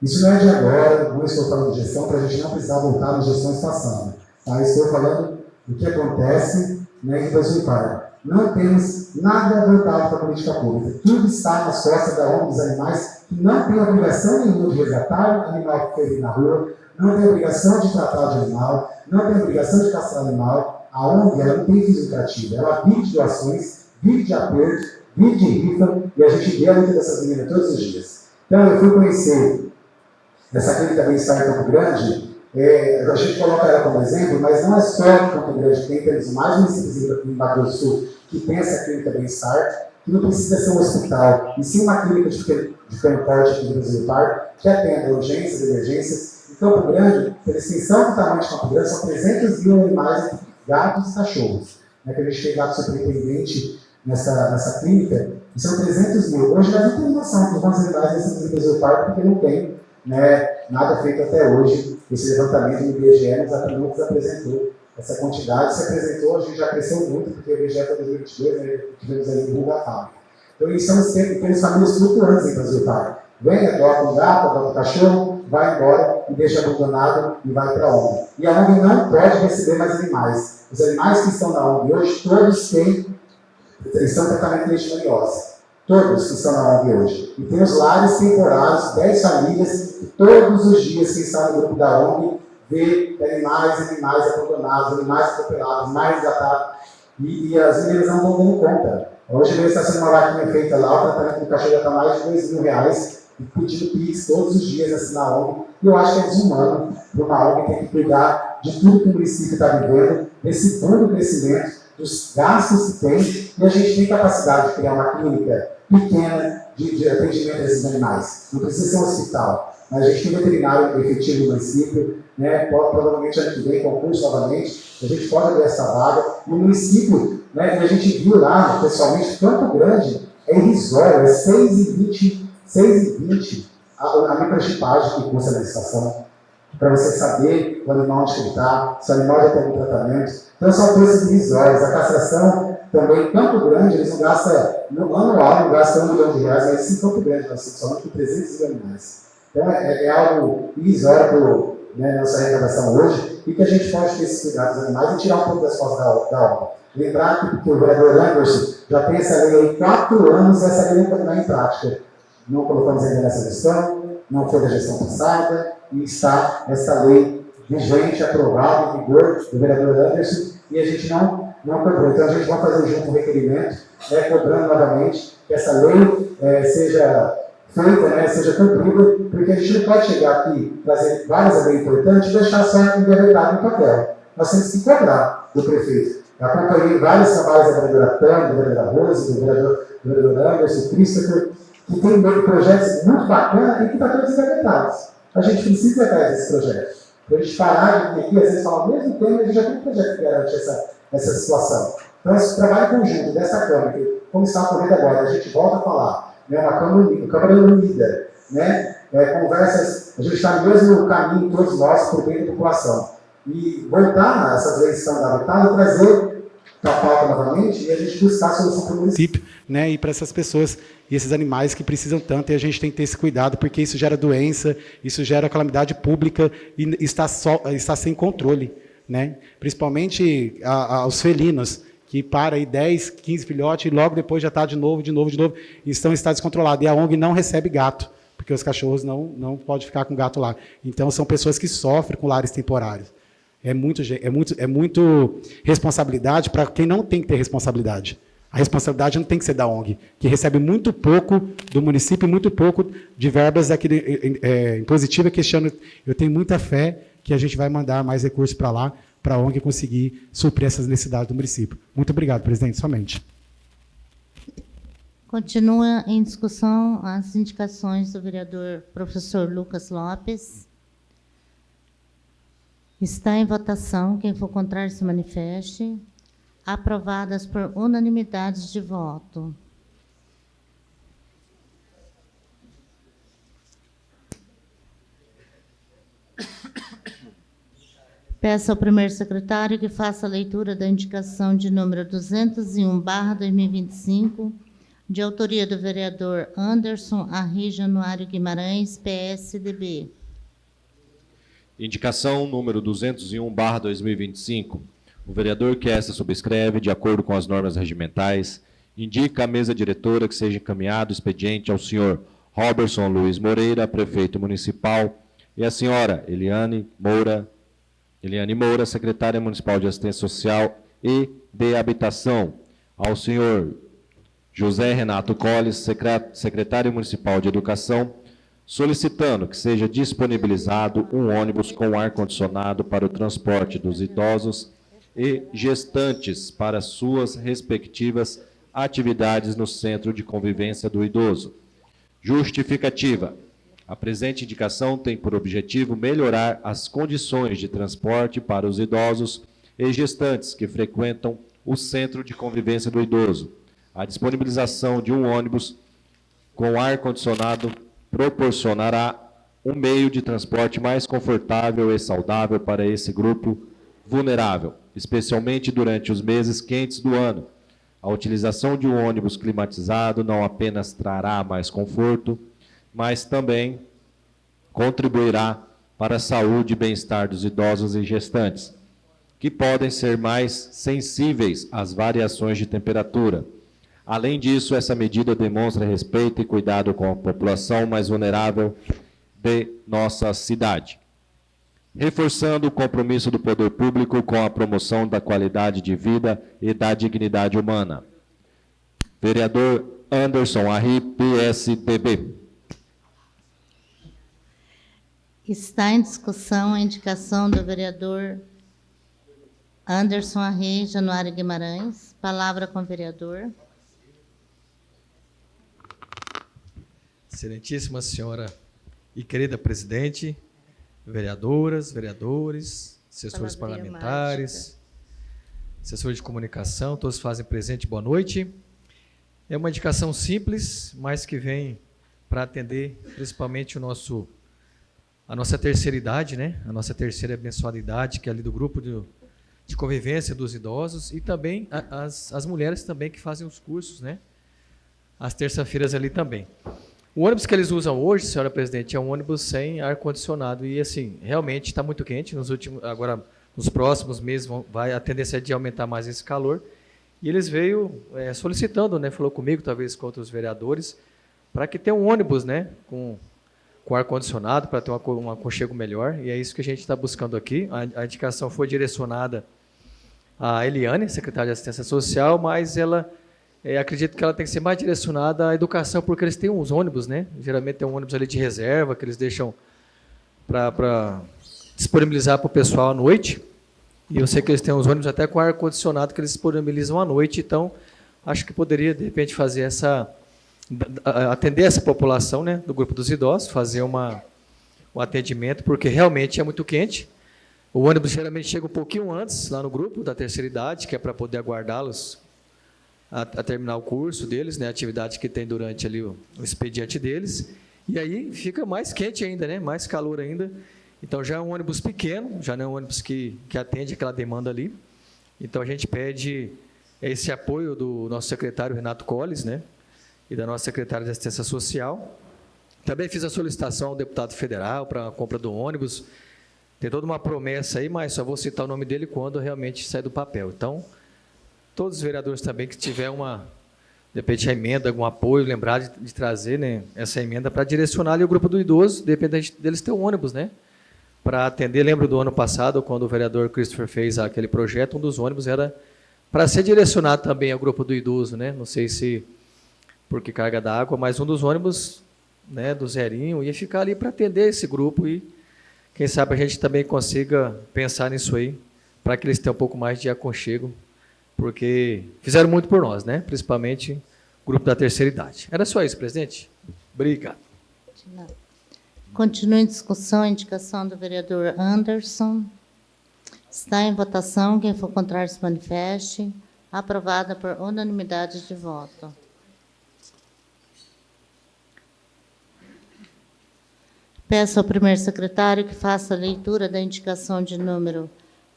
Isso não é de agora, não estou falando de gestão, para a gente não precisar voltar nas gestões passadas. Tá? Estou falando do que acontece, né, em Brasil Parque. Não temos nada voltado para a política pública. Tudo está nas costas da ONG dos animais, que não tem obrigação nenhuma de resgatar o animal que foi na rua, não tem obrigação de tratar de animal, não tem obrigação de castrar animal. A ONG ela não tem fins lucrativos, ela vive de doações, vive de aperto, vive de rifa, e a gente vê a luta dessas meninas todos os dias. Então eu fui conhecer essa clínica bem-estar em Campo Grande. A gente coloca ela como exemplo, mas não é só em Campo Grande que tem, temos mais municípios em Mato Grosso do Sul que tem essa clínica bem-estar, que não precisa ser um hospital, e sim uma clínica de pequeno porte aqui no Brasil Parque, que atenda urgências, emergências. Em Campo Grande, pela extensão do tamanho de Campo Grande, são 300 mil animais entre gatos e cachorros. Né, que a gente tem gato superintendente nessa clínica, e são 300 mil. Hoje nós não temos noção de quantos animais nesse no Brasil Parque, porque não tem, né, nada feito até hoje. Esse levantamento do IBGE nos apresentou essa quantidade, se apresentou, a gente já cresceu muito, porque o IBGE para 2022, né, tivemos aí um boom da fábrica. Então, isso são os tempos, temos famílias flutuantes em Brasil Parque. Vem, adota um gato, adota um cachorro, vai embora e deixa abandonado e vai para a ONG. E a ONG não pode receber mais animais. Os animais que estão na ONG hoje, todos estão em tratamento de leishmaniose. Todos que estão na ONG hoje. E tem os lares temporários, 10 famílias, que todos os dias quem está no grupo da ONG vê animais abandonados, animais atropelados, animais resgatados. E as meninas não vão dando conta. Hoje mesmo está sendo uma vaquinha feita lá, o tratamento do cachorro já está mais de R$2.000, e pedindo PIX todos os dias assim na ONG. E eu acho que é desumano para uma ONG que tem que cuidar de tudo que o município está vivendo, desse bom crescimento, dos gastos que tem, e a gente tem capacidade de criar uma clínica pequena de atendimento a esses animais. Não precisa ser um hospital, mas a gente tem veterinário efetivo no município, né? Provavelmente ano que vem, concurso novamente, a gente pode abrir essa vaga. E o município, né, e a gente viu lá, pessoalmente, Campo Grande é irrisório, é 6,20 a microchipagem que custa a licitação, para você saber o animal onde ele está, se o animal já tem um tratamento. Então são preços irrisórios. A castração também, em Campo Grande, eles não gastam, no anual, não gastam R$1 milhão, mas sim em Campo Grande, nós temos somente 300 animais. Então é algo irrisório para nossa arrecadação hoje, e que a gente pode ter esse cuidado dos animais e tirar um pouco das costas da obra. Lembrar que o vereador Anderson já tem essa lei há 4 anos, essa lei não está em prática. Não colocamos ainda nessa gestão, não foi da gestão passada, e está essa lei vigente, aprovada, em vigor, do vereador Anderson, e a gente não cobrou. Então a gente vai fazer junto um requerimento, cobrando novamente que essa lei seja feita, seja cumprida, porque a gente não pode chegar aqui, trazer várias leis importantes e deixar só engavetado no papel. Nós temos que cobrar do prefeito. Eu acompanhei vários trabalhos da vereadora Tânia, da vereadora Rose, do vereador Anderson, Christopher, que tem projetos muito bacanas e que estão todos engavetados. A gente precisa atrás desse projeto. Para a gente parar de vir aqui, às vezes falar o mesmo tempo, a gente já tem um projeto que garante essa situação. Então, esse trabalho conjunto dessa Câmara, que, como está ocorrendo agora, a gente volta a falar, uma Câmara unida, conversas, a gente está no mesmo caminho, todos nós, por bem da população. E voltar essa eleição da batalha, trazer para a pauta novamente e a gente buscar a solução para o município. E para essas pessoas e esses animais que precisam tanto, e a gente tem que ter esse cuidado, porque isso gera doença, isso gera calamidade pública e está sem controle, Principalmente aos felinos, que para aí 10, 15 filhotes e logo depois já está de novo, e estão em estado descontrolado. E a ONG não recebe gato, porque os cachorros não podem ficar com gato lá. Então, são pessoas que sofrem com lares temporários. É muito responsabilidade para quem não tem que ter responsabilidade. A responsabilidade não tem que ser da ONG, que recebe muito pouco do município e muito pouco de verbas impositivas, que este ano eu tenho muita fé que a gente vai mandar mais recursos para lá, para a ONG conseguir suprir essas necessidades do município. Muito obrigado, presidente, somente. Continua em discussão as indicações do vereador professor Lucas Lopes. Está em votação. Quem for contrário se manifeste. Aprovadas por unanimidade de voto. Peço ao primeiro secretário que faça a leitura da indicação de número 201/2025, de autoria do vereador Anderson Arri Januário Guimarães, PSDB. Indicação número 201/2025. O vereador que esta subscreve, de acordo com as normas regimentais, indica à mesa diretora que seja encaminhado o expediente ao senhor Robertson Luiz Moreira, prefeito municipal, e à senhora Eliane Moura, secretária municipal de assistência social e de habitação, ao senhor José Renato Colles, secretário municipal de educação, solicitando que seja disponibilizado um ônibus com ar-condicionado para o transporte dos idosos e gestantes para suas respectivas atividades no Centro de Convivência do Idoso. Justificativa. A presente indicação tem por objetivo melhorar as condições de transporte para os idosos e gestantes que frequentam o Centro de Convivência do Idoso. A disponibilização de um ônibus com ar-condicionado proporcionará um meio de transporte mais confortável e saudável para esse grupo vulnerável, especialmente durante os meses quentes do ano. A utilização de um ônibus climatizado não apenas trará mais conforto, mas também contribuirá para a saúde e bem-estar dos idosos e gestantes, que podem ser mais sensíveis às variações de temperatura. Além disso, essa medida demonstra respeito e cuidado com a população mais vulnerável de nossa cidade, reforçando o compromisso do poder público com a promoção da qualidade de vida e da dignidade humana. Vereador Anderson Arri, PSDB. Está em discussão a indicação do vereador Anderson Arrei, Januário Guimarães. Palavra com o vereador. Excelentíssima senhora e querida presidente, vereadoras, vereadores, assessores Palavrinha parlamentares, assessores de comunicação, todos fazem presente, boa noite. É uma indicação simples, mas que vem para atender principalmente a nossa terceira idade, né? A nossa terceira abençoada idade, que é ali do grupo de convivência dos idosos, e também as mulheres também que fazem os cursos, né? Às terças-feiras ali também. O ônibus que eles usam hoje, senhora presidente, é um ônibus sem ar-condicionado e, assim, realmente está muito quente. Agora, nos próximos meses, a tendência é de aumentar mais esse calor. E eles veio solicitando, né, falou comigo, talvez com outros vereadores, para que tenha um ônibus, né, com ar-condicionado, para ter um aconchego melhor. E é isso que a gente está buscando aqui. A indicação foi direcionada à Eliane, secretária de Assistência Social, mas ela... acredito que ela tem que ser mais direcionada à educação, porque eles têm uns ônibus, né? Geralmente tem um ônibus ali de reserva, que eles deixam para disponibilizar para o pessoal à noite. E eu sei que eles têm uns ônibus até com ar-condicionado que eles disponibilizam à noite. Então, acho que poderia, de repente, fazer atender essa população, né, do grupo dos idosos, fazer um atendimento, porque realmente é muito quente. O ônibus geralmente chega um pouquinho antes, lá no grupo da terceira idade, que é para poder aguardá-los a terminar o curso deles, né, a atividade que tem durante ali o expediente deles, e aí fica mais quente ainda, né, mais calor ainda. Então já é um ônibus pequeno, já não é um ônibus que atende aquela demanda ali. Então a gente pede esse apoio do nosso secretário Renato Colles, né, e da nossa secretária de Assistência Social. Também fiz a solicitação ao deputado federal para a compra do ônibus. Tem toda uma promessa aí, mas só vou citar o nome dele quando realmente sair do papel. Então, todos os vereadores também que tiver de repente, a emenda, algum apoio, lembrar de trazer, né, essa emenda para direcionar ali o grupo do idoso, de repente deles ter um ônibus, né, para atender. Lembro do ano passado, quando o vereador Christopher fez aquele projeto, um dos ônibus era para ser direcionado também ao grupo do idoso, né, não sei se porque carga d'água, mas um dos ônibus, né, do zerinho, ia ficar ali para atender esse grupo e quem sabe a gente também consiga pensar nisso aí, para que eles tenham um pouco mais de aconchego, porque fizeram muito por nós, né? Principalmente o grupo da terceira idade. Era só isso, presidente. Obrigado. Continua em discussão a indicação do vereador Anderson. Está em votação. Quem for contrário se manifeste. Aprovada por unanimidade de voto. Peço ao primeiro secretário que faça a leitura da indicação de número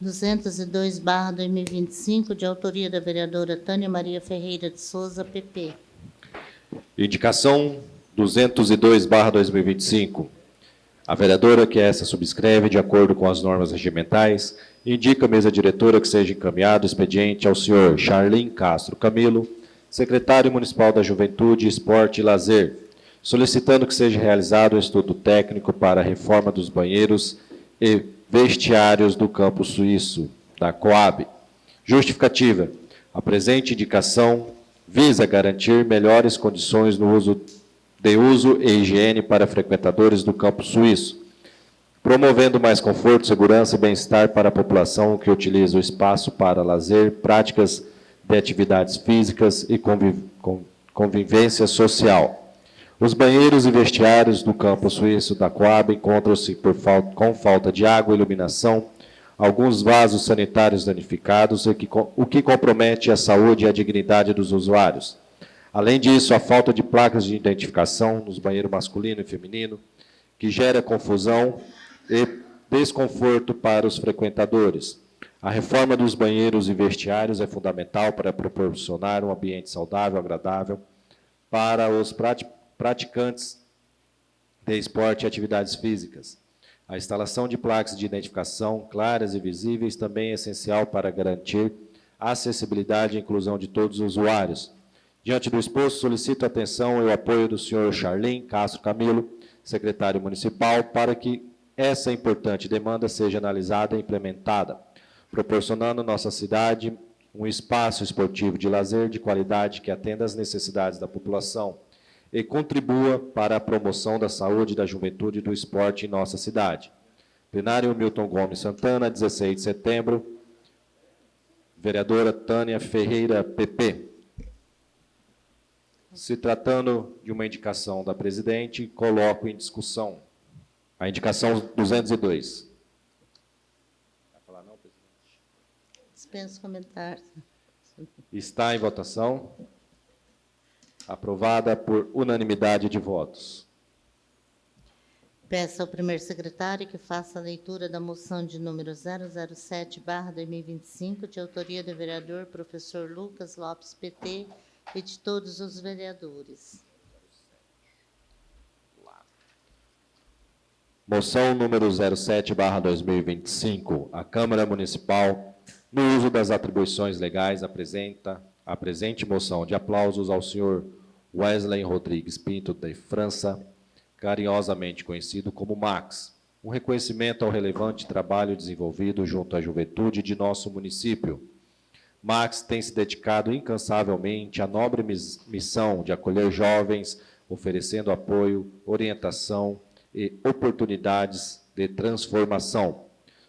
202/2025, de autoria da vereadora Tânia Maria Ferreira de Souza, PP. Indicação 202/2025. A vereadora que essa subscreve, de acordo com as normas regimentais, indica a mesa diretora que seja encaminhado o expediente ao senhor Charlin Castro Camilo, secretário municipal da Juventude, Esporte e Lazer, solicitando que seja realizado um estudo técnico para a reforma dos banheiros e vestiários do Campo Suíço, da Coab. Justificativa. A presente indicação visa garantir melhores condições de uso e higiene para frequentadores do Campo Suíço, promovendo mais conforto, segurança e bem-estar para a população que utiliza o espaço para lazer, práticas de atividades físicas e convivência social. Os banheiros e vestiários do Campo Suíço da Coab encontram-se com falta de água e iluminação, alguns vasos sanitários danificados, o que compromete a saúde e a dignidade dos usuários. Além disso, a falta de placas de identificação nos banheiros masculino e feminino, que gera confusão e desconforto para os frequentadores. A reforma dos banheiros e vestiários é fundamental para proporcionar um ambiente saudável, agradável para os praticantes de esporte e atividades físicas. A instalação de placas de identificação claras e visíveis também é essencial para garantir a acessibilidade e inclusão de todos os usuários. Diante do exposto, solicito a atenção e o apoio do senhor Charlin Castro Camilo, secretário municipal, para que essa importante demanda seja analisada e implementada, proporcionando à nossa cidade um espaço esportivo de lazer de qualidade que atenda às necessidades da população e contribua para a promoção da saúde, da juventude e do esporte em nossa cidade. Plenário Milton Gomes Santana, 16 de setembro Vereadora Tânia Ferreira, PP. Se tratando de uma indicação da presidente, coloco em discussão a indicação 202. Vai falar não, presidente? Dispenso comentários. Está em votação. Aprovada por unanimidade de votos. Peço ao primeiro secretário que faça a leitura da moção de número 007/2025, de autoria do vereador professor Lucas Lopes, PT, e de todos os vereadores. Moção número 07/2025. A Câmara Municipal, no uso das atribuições legais, apresenta a presente moção de aplausos ao senhor Wesley Rodrigues Pinto de França, carinhosamente conhecido como Max, um reconhecimento ao relevante trabalho desenvolvido junto à juventude de nosso município. Max tem se dedicado incansavelmente à nobre missão de acolher jovens, oferecendo apoio, orientação e oportunidades de transformação.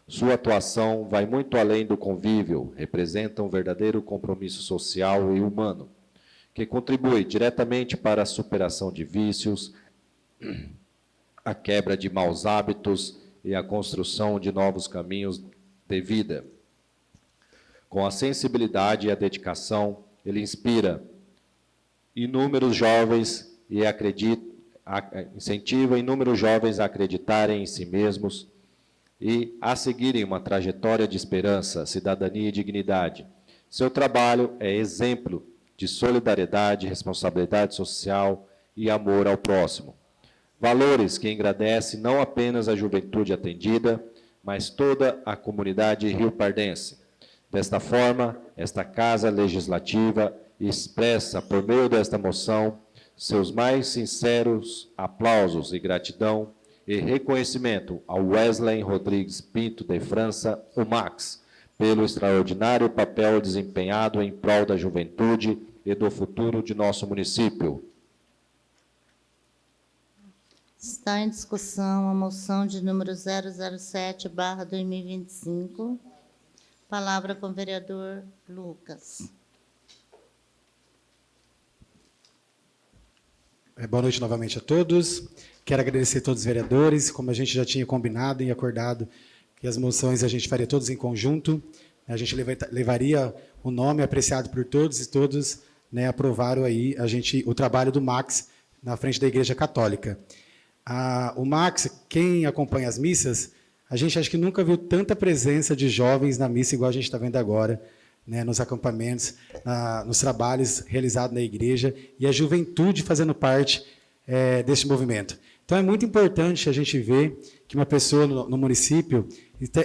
Sua atuação vai muito além do convívio, representa um verdadeiro compromisso social e humano, que contribui diretamente para a superação de vícios, a quebra de maus hábitos e a construção de novos caminhos de vida. Com a sensibilidade e a dedicação, ele inspira inúmeros jovens e incentiva inúmeros jovens a acreditarem em si mesmos e a seguirem uma trajetória de esperança, cidadania e dignidade. Seu trabalho é exemplo de solidariedade, responsabilidade social e amor ao próximo. Valores que engrandecem não apenas a juventude atendida, mas toda a comunidade riopardense. Desta forma, esta Casa Legislativa expressa, por meio desta moção, seus mais sinceros aplausos e gratidão e reconhecimento ao Wesley Rodrigues Pinto de França, o Max, pelo extraordinário papel desempenhado em prol da juventude e do futuro de nosso município. Está em discussão a moção de número 007/2025. Palavra com o vereador Lucas. Boa noite novamente a todos. Quero agradecer a todos os vereadores, como a gente já tinha combinado e acordado que as moções a gente faria todos em conjunto. A gente levaria o nome apreciado por todos e todos, né, aprovaram aí o trabalho do Max na frente da Igreja Católica. O Max, quem acompanha as missas, a gente acho que nunca viu tanta presença de jovens na missa igual a gente está vendo agora, né, nos acampamentos, nos trabalhos realizados na igreja e a juventude fazendo parte deste movimento. Então é muito importante a gente ver que uma pessoa no município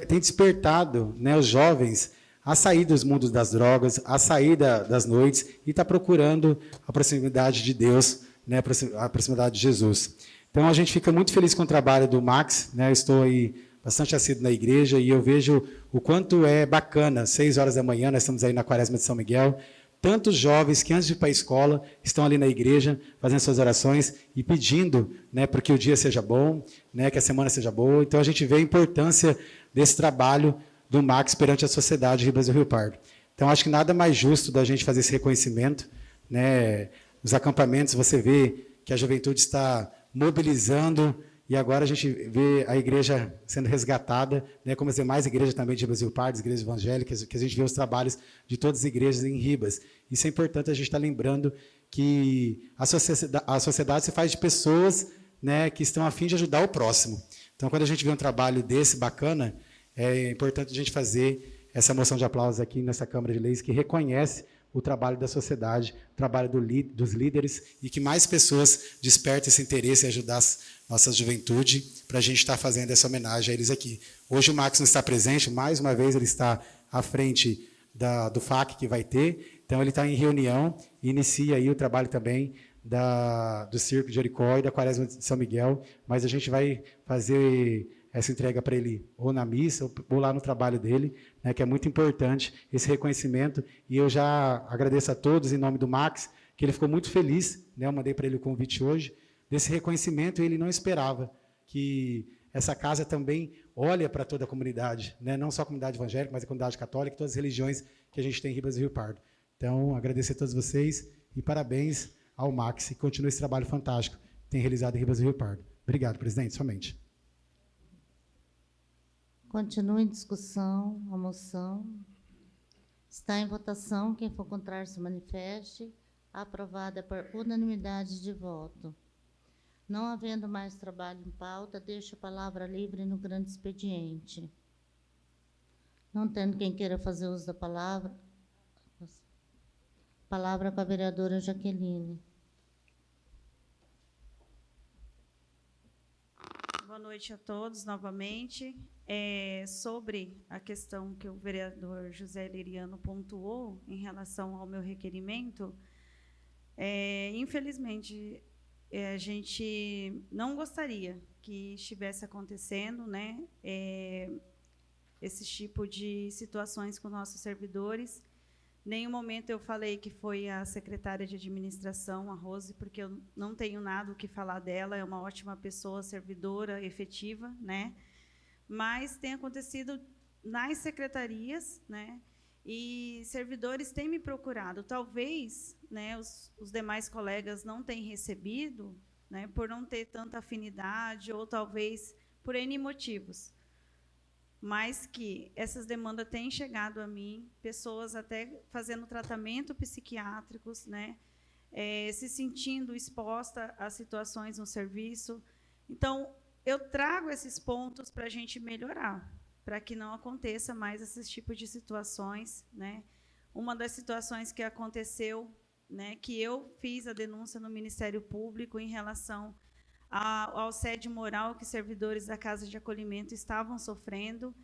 tem despertado, né, os jovens a sair dos mundos das drogas, a sair das noites e está procurando a proximidade de Deus, né, a proximidade de Jesus. Então, a gente fica muito feliz com o trabalho do Max, né? Eu estou aí bastante assíduo na igreja e eu vejo o quanto é bacana, 6 horas da manhã, nós estamos aí na Quaresma de São Miguel, tantos jovens que antes de ir para a escola estão ali na igreja fazendo suas orações e pedindo, né, para que o dia seja bom, né, que a semana seja boa. Então, a gente vê a importância desse trabalho do Max perante a sociedade Ribas do Rio Pardo. Então, acho que nada mais justo da gente fazer esse reconhecimento, né? Nos acampamentos, você vê que a juventude está mobilizando, e agora a gente vê a igreja sendo resgatada, né, como as demais igrejas também de Ribas do Rio Pardo, as igrejas evangélicas, que a gente vê os trabalhos de todas as igrejas em Ribas. Isso é importante a gente estar lembrando que a sociedade se faz de pessoas, né, que estão a fim de ajudar o próximo. Então, quando a gente vê um trabalho desse bacana, é importante a gente fazer essa moção de aplausos aqui nessa Câmara de Leis, que reconhece o trabalho da sociedade, o trabalho dos líderes, e que mais pessoas despertem esse interesse em ajudar a nossa juventude, para a gente estar fazendo essa homenagem a eles aqui. Hoje o Max não está presente, mais uma vez ele está à frente do FAC que vai ter, então ele está em reunião e inicia aí o trabalho também do Circo de Jericó e da Quaresma de São Miguel, mas a gente vai fazer essa entrega para ele ou na missa ou lá no trabalho dele, né, que é muito importante esse reconhecimento, e eu já agradeço a todos em nome do Max, que ele ficou muito feliz, né, eu mandei para ele o convite hoje, desse reconhecimento, e ele não esperava que essa casa também olha para toda a comunidade, né? Não só a comunidade evangélica, mas a comunidade católica, todas as religiões que a gente tem em Ribas do Rio Pardo. Então, agradecer a todos vocês e parabéns ao Max, que continua esse trabalho fantástico que tem realizado em Ribas do Rio Pardo. Obrigado, presidente, somente. Continua em discussão a moção. Está em votação. Quem for contrário se manifeste. Aprovada por unanimidade de voto. Não havendo mais trabalho em pauta, deixo a palavra livre no grande expediente. Não tendo quem queira fazer uso da palavra, palavra com a vereadora Jaqueline. Boa noite a todos novamente. Sobre a questão que o vereador José Liriano pontuou em relação ao meu requerimento, infelizmente, a gente não gostaria que estivesse acontecendo, né, esse tipo de situações com nossos servidores. Em nenhum momento eu falei que foi a secretária de administração, a Rose, porque eu não tenho nada o que falar dela, é uma ótima pessoa, servidora, efetiva, né? Mas tem acontecido nas secretarias, né? E servidores têm me procurado. Talvez, né, os demais colegas não tenham recebido, né, por não ter tanta afinidade, ou talvez por N motivos. Mas que essas demandas têm chegado a mim, pessoas até fazendo tratamento psiquiátricos, né, se sentindo exposta a situações no serviço. Então, eu trago esses pontos para a gente melhorar, para que não aconteça mais esses tipos de situações, né? Uma das situações que aconteceu, né, que eu fiz a denúncia no Ministério Público em relação ao assédio moral que servidores da Casa de Acolhimento estavam sofrendo,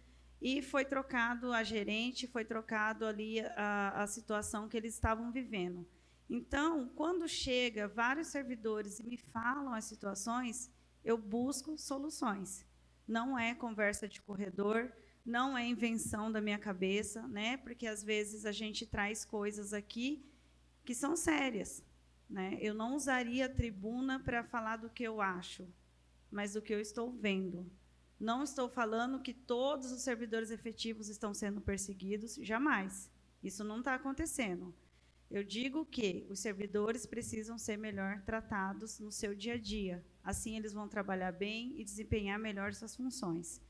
e foi trocado a gerente, foi trocado ali a situação que eles estavam vivendo. Então, quando chega vários servidores e me falam as situações, eu busco soluções. Não é conversa de corredor, não é invenção da minha cabeça, né? Porque às vezes a gente traz coisas aqui que são sérias, né? Eu não usaria a tribuna para falar do que eu acho, mas do que eu estou vendo. Não estou falando que todos os servidores efetivos estão sendo perseguidos, jamais. Isso não está acontecendo. Eu digo que os servidores precisam ser melhor tratados no seu dia a dia. Assim, eles vão trabalhar bem e desempenhar melhor suas funções.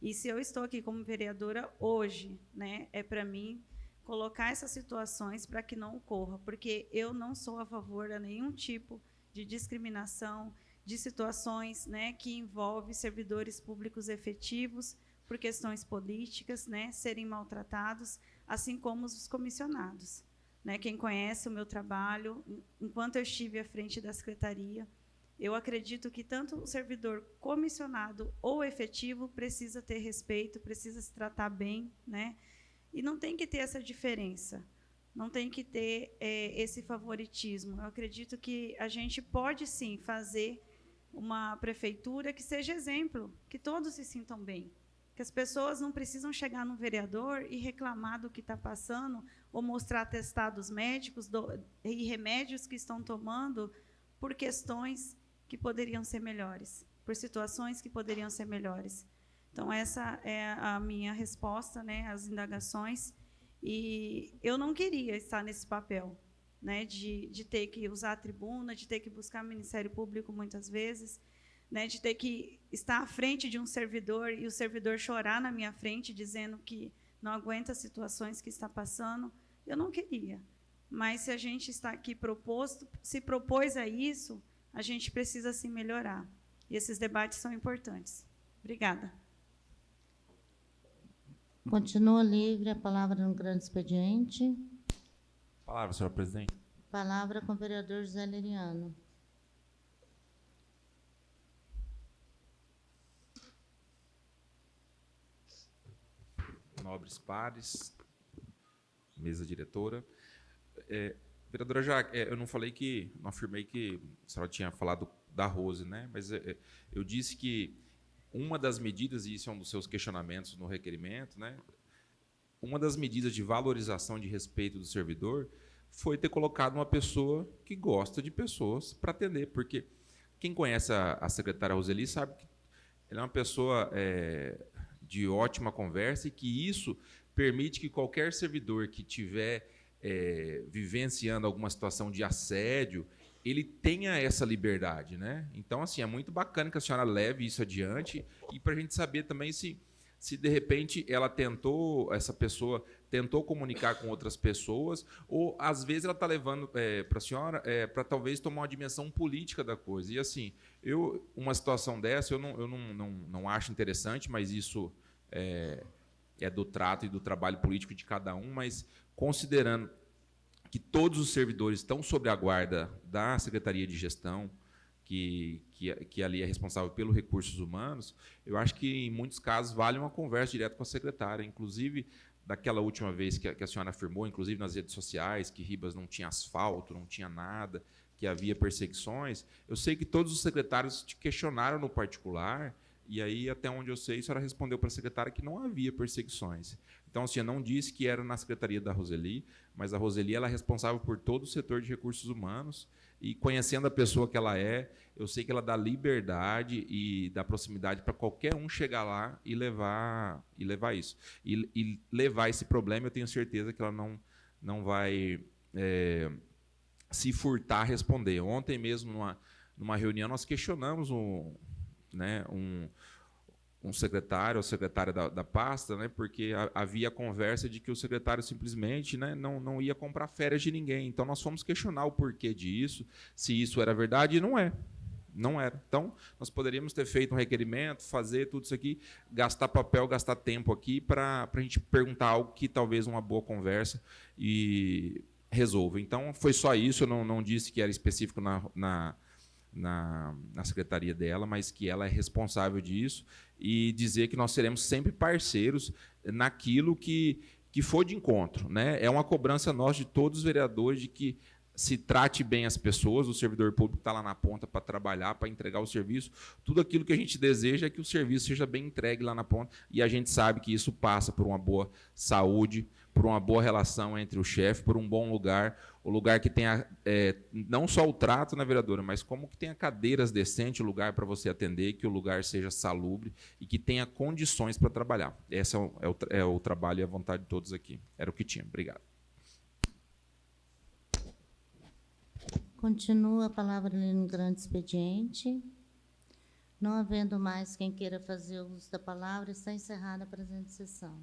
E se eu estou aqui como vereadora hoje, né, é para mim colocar essas situações para que não ocorra, porque eu não sou a favor de nenhum tipo de discriminação, de situações, né, que envolvem servidores públicos efetivos por questões políticas, né, serem maltratados, assim como os comissionados. Né, quem conhece o meu trabalho, enquanto eu estive à frente da secretaria, eu acredito que tanto o servidor comissionado ou efetivo precisa ter respeito, precisa se tratar bem, né? E não tem que ter essa diferença, não tem que ter esse favoritismo. Eu acredito que a gente pode, sim, fazer uma prefeitura que seja exemplo, que todos se sintam bem, que as pessoas não precisam chegar no vereador e reclamar do que está passando, ou mostrar atestados médicos e remédios que estão tomando por questões que poderiam ser melhores, por situações que poderiam ser melhores. Então, essa é a minha resposta, né, às indagações. E eu não queria estar nesse papel, né, de ter que usar a tribuna, de ter que buscar o Ministério Público muitas vezes, né, de ter que estar à frente de um servidor e o servidor chorar na minha frente, dizendo que não aguenta as situações que está passando. Eu não queria. Mas se a gente está aqui se propôs a isso, a gente precisa sim melhorar. E esses debates são importantes. Obrigada. Continua livre a palavra no grande expediente. Palavra, senhora presidente. Palavra com o vereador José Liriano. Nobres pares, mesa diretora. Vereadora Jaque, eu não afirmei que a senhora tinha falado da Rose, né? Mas eu disse que uma das medidas, e isso é um dos seus questionamentos no requerimento, né? Uma das medidas de valorização de respeito do servidor foi ter colocado uma pessoa que gosta de pessoas para atender, porque quem conhece a secretária Roseli sabe que ela é uma pessoa de ótima conversa, e que isso permite que qualquer servidor que estiver vivenciando alguma situação de assédio, ele tenha essa liberdade, né? Então, assim, é muito bacana que a senhora leve isso adiante, e para a gente saber também se de repente essa pessoa tentou comunicar com outras pessoas, ou às vezes ela está levando para a senhora para talvez tomar uma dimensão política da coisa. E assim, uma situação dessa eu não acho interessante, mas isso é do trato e do trabalho político de cada um, mas considerando que todos os servidores estão sob a guarda da Secretaria de Gestão, que ali é responsável pelos recursos humanos, eu acho que, em muitos casos, vale uma conversa direto com a secretária. Inclusive, daquela última vez que a senhora afirmou, inclusive nas redes sociais, que Ribas não tinha asfalto, não tinha nada, que havia perseguições, eu sei que todos os secretários te questionaram no particular, e aí, até onde eu sei, a senhora respondeu para a secretária que não havia perseguições. Então, a senhora não disse que era na secretaria da Roseli, mas a Roseli ela é responsável por todo o setor de recursos humanos, e conhecendo a pessoa que ela é, eu sei que ela dá liberdade e dá proximidade para qualquer um chegar lá e levar isso. E levar esse problema, eu tenho certeza que ela não vai se furtar a responder. Ontem mesmo, numa reunião, nós questionamos um secretário ou secretária da pasta, né, porque havia a conversa de que o secretário simplesmente, né, não ia comprar férias de ninguém. Então, nós fomos questionar o porquê disso, se isso era verdade, e não é. Não era. Então, nós poderíamos ter feito um requerimento, fazer tudo isso aqui, gastar papel, gastar tempo aqui para a gente perguntar algo que talvez uma boa conversa e resolva. Então, foi só isso. Eu não disse que era específico na secretaria dela, mas que ela é responsável disso, e dizer que nós seremos sempre parceiros naquilo que for de encontro, né? É uma cobrança nossa de todos os vereadores de que se trate bem as pessoas, o servidor público está lá na ponta para trabalhar, para entregar o serviço. Tudo aquilo que a gente deseja é que o serviço seja bem entregue lá na ponta, e a gente sabe que isso passa por uma boa saúde, por uma boa relação entre o chefe, por um bom lugar, o lugar que tenha não só o trato, né, vereadora, mas como que tenha cadeiras decentes, o lugar para você atender, que o lugar seja salubre e que tenha condições para trabalhar. Esse é o trabalho e a vontade de todos aqui. Era o que tinha. Obrigado. Continua a palavra ali no grande expediente. Não havendo mais quem queira fazer uso da palavra, está encerrada a presente sessão.